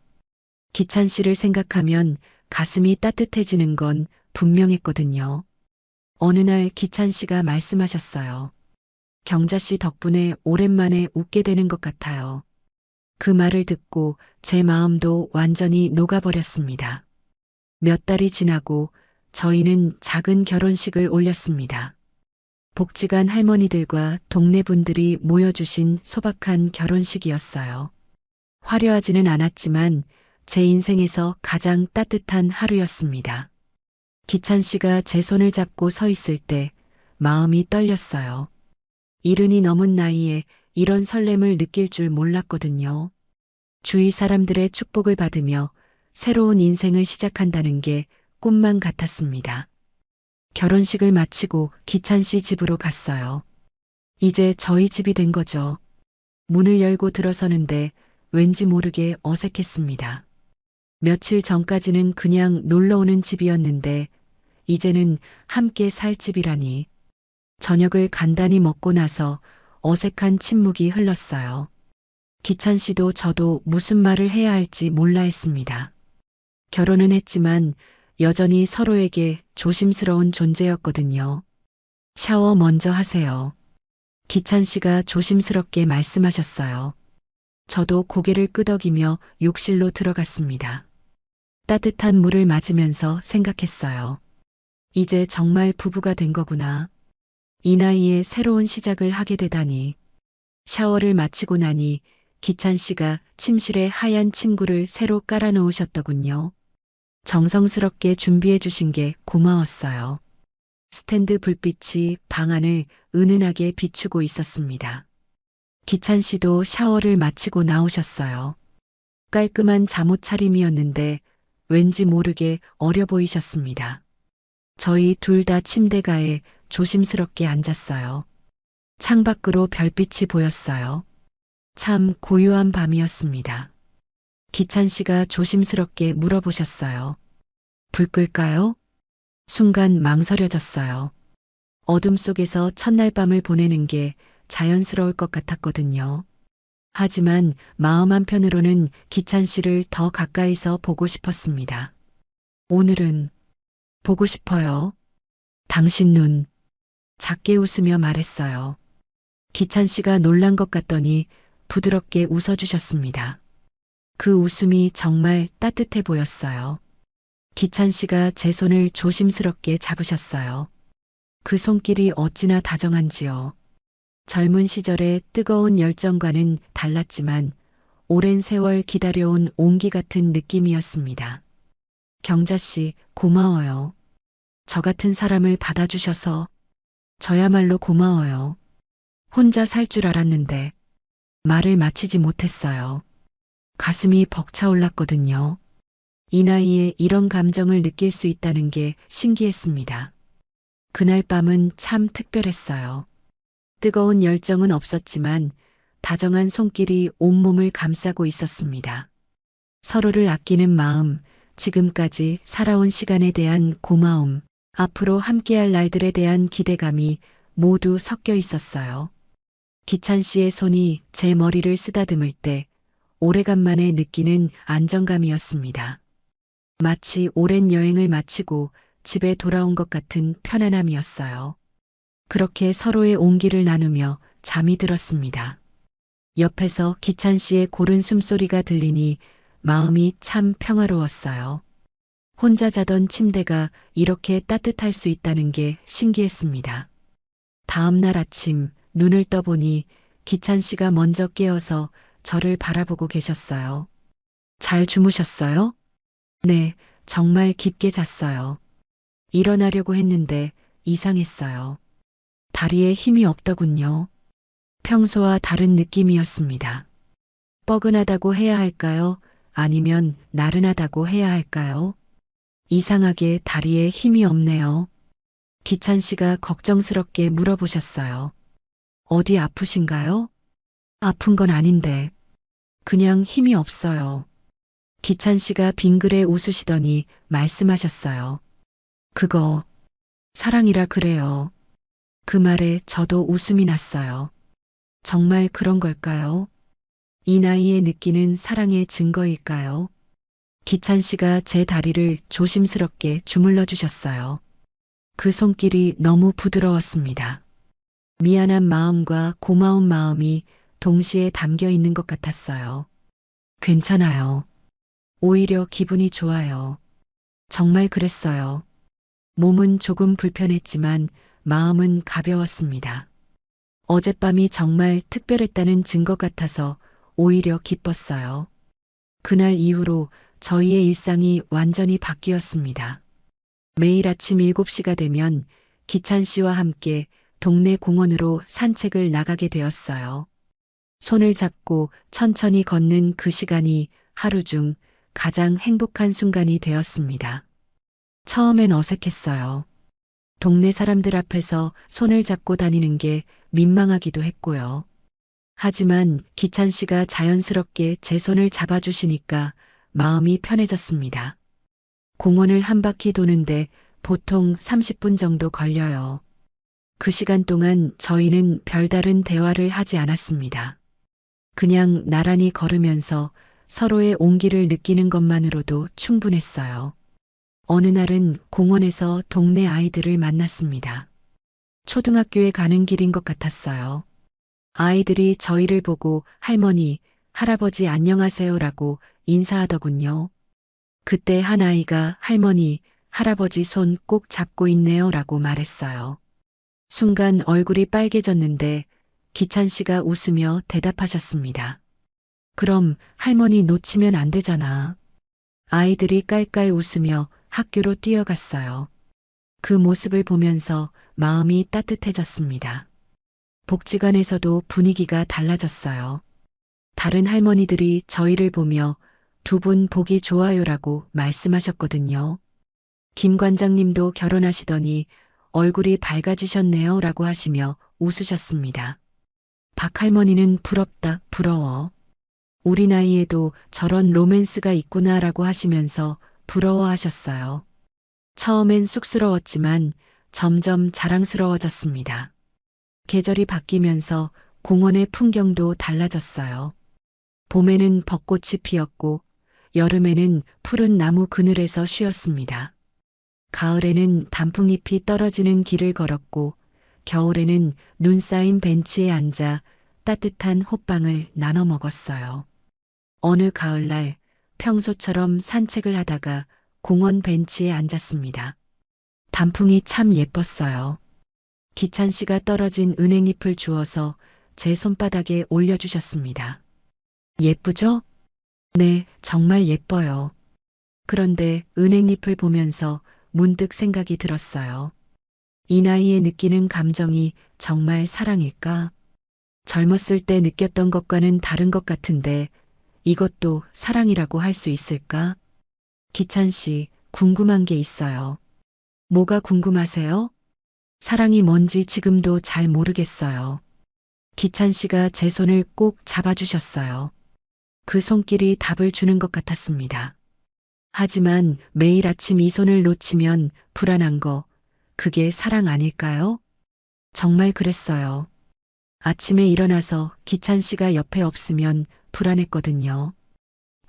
기찬 씨를 생각하면 가슴이 따뜻해지는 건 분명했거든요. 어느 날 기찬 씨가 말씀하셨어요. 경자 씨 덕분에 오랜만에 웃게 되는 것 같아요. 그 말을 듣고 제 마음도 완전히 녹아버렸습니다. 몇 달이 지나고 저희는 작은 결혼식을 올렸습니다. 복지관 할머니들과 동네 분들이 모여주신 소박한 결혼식이었어요. 화려하지는 않았지만 제 인생에서 가장 따뜻한 하루였습니다. 기찬 씨가 제 손을 잡고 서 있을 때 마음이 떨렸어요. 이른이 넘은 나이에 이런 설렘을 느낄 줄 몰랐거든요. 주위 사람들의 축복을 받으며 새로운 인생을 시작한다는 게 꿈만 같았습니다. 결혼식을 마치고 기찬 씨 집으로 갔어요. 이제 저희 집이 된 거죠. 문을 열고 들어서는데 왠지 모르게 어색했습니다. 며칠 전까지는 그냥 놀러 오는 집이었는데 이제는 함께 살 집이라니. 저녁을 간단히 먹고 나서 어색한 침묵이 흘렀어요. 기찬 씨도 저도 무슨 말을 해야 할지 몰라 했습니다. 결혼은 했지만 여전히 서로에게 조심스러운 존재였거든요. 샤워 먼저 하세요. 기찬 씨가 조심스럽게 말씀하셨어요. 저도 고개를 끄덕이며 욕실로 들어갔습니다. 따뜻한 물을 맞으면서 생각했어요. 이제 정말 부부가 된 거구나. 이 나이에 새로운 시작을 하게 되다니. 샤워를 마치고 나니 기찬 씨가 침실에 하얀 침구를 새로 깔아 놓으셨더군요. 정성스럽게 준비해 주신 게 고마웠어요. 스탠드 불빛이 방 안을 은은하게 비추고 있었습니다. 기찬 씨도 샤워를 마치고 나오셨어요. 깔끔한 잠옷 차림이었는데 왠지 모르게 어려 보이셨습니다. 저희 둘 다 침대가에 조심스럽게 앉았어요. 창밖으로 별빛이 보였어요. 참 고요한 밤이었습니다. 기찬 씨가 조심스럽게 물어보셨어요. 불 끌까요? 순간 망설여졌어요. 어둠 속에서 첫날 밤을 보내는 게 자연스러울 것 같았거든요. 하지만 마음 한편으로는 기찬 씨를 더 가까이서 보고 싶었습니다. 오늘은 보고 싶어요. 당신 눈. 작게 웃으며 말했어요. 기찬 씨가 놀란 것 같더니 부드럽게 웃어주셨습니다. 그 웃음이 정말 따뜻해 보였어요. 기찬 씨가 제 손을 조심스럽게 잡으셨어요. 그 손길이 어찌나 다정한지요. 젊은 시절의 뜨거운 열정과는 달랐지만 오랜 세월 기다려온 온기 같은 느낌이었습니다. 경자 씨, 고마워요. 저 같은 사람을 받아주셔서 저야말로 고마워요. 혼자 살 줄 알았는데 말을 마치지 못했어요. 가슴이 벅차올랐거든요. 이 나이에 이런 감정을 느낄 수 있다는 게 신기했습니다. 그날 밤은 참 특별했어요. 뜨거운 열정은 없었지만 다정한 손길이 온몸을 감싸고 있었습니다. 서로를 아끼는 마음, 지금까지 살아온 시간에 대한 고마움, 앞으로 함께할 날들에 대한 기대감이 모두 섞여 있었어요. 기찬 씨의 손이 제 머리를 쓰다듬을 때 오래간만에 느끼는 안정감이었습니다. 마치 오랜 여행을 마치고 집에 돌아온 것 같은 편안함이었어요. 그렇게 서로의 온기를 나누며 잠이 들었습니다. 옆에서 기찬 씨의 고른 숨소리가 들리니 마음이 참 평화로웠어요. 혼자 자던 침대가 이렇게 따뜻할 수 있다는 게 신기했습니다. 다음 날 아침 눈을 떠보니 기찬 씨가 먼저 깨어서 저를 바라보고 계셨어요. 잘 주무셨어요? 네, 정말 깊게 잤어요. 일어나려고 했는데 이상했어요. 다리에 힘이 없더군요. 평소와 다른 느낌이었습니다. 뻐근하다고 해야 할까요? 아니면 나른하다고 해야 할까요? 이상하게 다리에 힘이 없네요. 기찬 씨가 걱정스럽게 물어보셨어요. 어디 아프신가요? 아픈 건 아닌데. 그냥 힘이 없어요. 기찬 씨가 빙그레 웃으시더니 말씀하셨어요. 그거 사랑이라 그래요. 그 말에 저도 웃음이 났어요. 정말 그런 걸까요? 이 나이에 느끼는 사랑의 증거일까요? 기찬 씨가 제 다리를 조심스럽게 주물러 주셨어요. 그 손길이 너무 부드러웠습니다. 미안한 마음과 고마운 마음이 동시에 담겨 있는 것 같았어요. 괜찮아요. 오히려 기분이 좋아요. 정말 그랬어요. 몸은 조금 불편했지만 마음은 가벼웠습니다. 어젯밤이 정말 특별했다는 증거 같아서 오히려 기뻤어요. 그날 이후로 저희의 일상이 완전히 바뀌었습니다. 매일 아침 7시가 되면 기찬 씨와 함께 동네 공원으로 산책을 나가게 되었어요. 손을 잡고 천천히 걷는 그 시간이 하루 중 가장 행복한 순간이 되었습니다. 처음엔 어색했어요. 동네 사람들 앞에서 손을 잡고 다니는 게 민망하기도 했고요. 하지만 기찬 씨가 자연스럽게 제 손을 잡아주시니까 마음이 편해졌습니다. 공원을 한 바퀴 도는데 보통 30분 정도 걸려요. 그 시간 동안 저희는 별다른 대화를 하지 않았습니다. 그냥 나란히 걸으면서 서로의 온기를 느끼는 것만으로도 충분했어요. 어느 날은 공원에서 동네 아이들을 만났습니다. 초등학교에 가는 길인 것 같았어요. 아이들이 저희를 보고 할머니, 할아버지 안녕하세요라고 인사하더군요. 그때 한 아이가 할머니, 할아버지 손 꼭 잡고 있네요라고 말했어요. 순간 얼굴이 빨개졌는데 기찬 씨가 웃으며 대답하셨습니다. 그럼 할머니 놓치면 안 되잖아. 아이들이 깔깔 웃으며 학교로 뛰어갔어요. 그 모습을 보면서 마음이 따뜻해졌습니다. 복지관에서도 분위기가 달라졌어요. 다른 할머니들이 저희를 보며 두 분 보기 좋아요라고 말씀하셨거든요. 김 관장님도 결혼하시더니 얼굴이 밝아지셨네요 라고 하시며 웃으셨습니다. 박 할머니는 부럽다, 부러워. 우리 나이에도 저런 로맨스가 있구나라고 하시면서 부러워하셨어요. 처음엔 쑥스러웠지만 점점 자랑스러워졌습니다. 계절이 바뀌면서 공원의 풍경도 달라졌어요. 봄에는 벚꽃이 피었고 여름에는 푸른 나무 그늘에서 쉬었습니다. 가을에는 단풍잎이 떨어지는 길을 걸었고 겨울에는 눈 쌓인 벤치에 앉아 따뜻한 호빵을 나눠 먹었어요. 어느 가을날 평소처럼 산책을 하다가 공원 벤치에 앉았습니다. 단풍이 참 예뻤어요. 기찬 씨가 떨어진 은행잎을 주워서 제 손바닥에 올려주셨습니다. 예쁘죠? 네, 정말 예뻐요. 그런데 은행잎을 보면서 문득 생각이 들었어요. 이 나이에 느끼는 감정이 정말 사랑일까? 젊었을 때 느꼈던 것과는 다른 것 같은데 이것도 사랑이라고 할 수 있을까? 기찬 씨, 궁금한 게 있어요. 뭐가 궁금하세요? 사랑이 뭔지 지금도 잘 모르겠어요. 기찬 씨가 제 손을 꼭 잡아주셨어요. 그 손길이 답을 주는 것 같았습니다. 하지만 매일 아침 이 손을 놓치면 불안한 거, 그게 사랑 아닐까요? 정말 그랬어요. 아침에 일어나서 기찬 씨가 옆에 없으면 불안했거든요.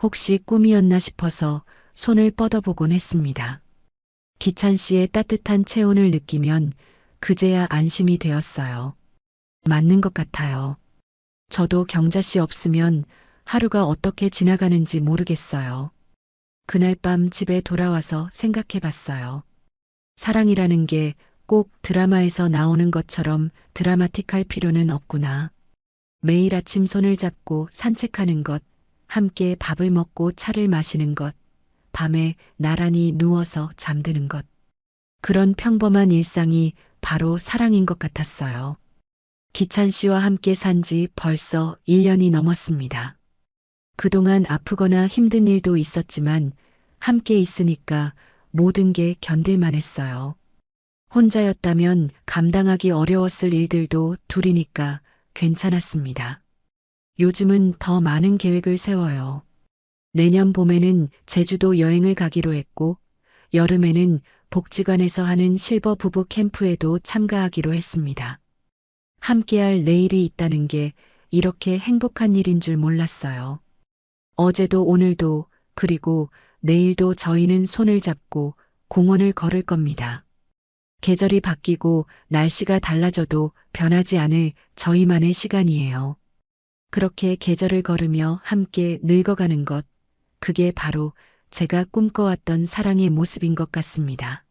혹시 꿈이었나 싶어서 손을 뻗어보곤 했습니다. 기찬 씨의 따뜻한 체온을 느끼면 그제야 안심이 되었어요. 맞는 것 같아요. 저도 경자 씨 없으면 하루가 어떻게 지나가는지 모르겠어요. 그날 밤 집에 돌아와서 생각해 봤어요. 사랑이라는 게 꼭 드라마에서 나오는 것처럼 드라마틱할 필요는 없구나. 매일 아침 손을 잡고 산책하는 것, 함께 밥을 먹고 차를 마시는 것, 밤에 나란히 누워서 잠드는 것. 그런 평범한 일상이 바로 사랑인 것 같았어요. 기찬 씨와 함께 산지 벌써 1년이 넘었습니다. 그동안 아프거나 힘든 일도 있었지만 함께 있으니까 모든 게 견딜만 했어요. 혼자였다면 감당하기 어려웠을 일들도 둘이니까 괜찮았습니다. 요즘은 더 많은 계획을 세워요. 내년 봄에는 제주도 여행을 가기로 했고, 여름에는 복지관에서 하는 실버 부부 캠프에도 참가하기로 했습니다. 함께할 내일이 있다는 게 이렇게 행복한 일인 줄 몰랐어요. 어제도 오늘도 그리고 내일도 저희는 손을 잡고 공원을 걸을 겁니다. 계절이 바뀌고 날씨가 달라져도 변하지 않을 저희만의 시간이에요. 그렇게 계절을 걸으며 함께 늙어가는 것, 그게 바로 제가 꿈꿔왔던 사랑의 모습인 것 같습니다.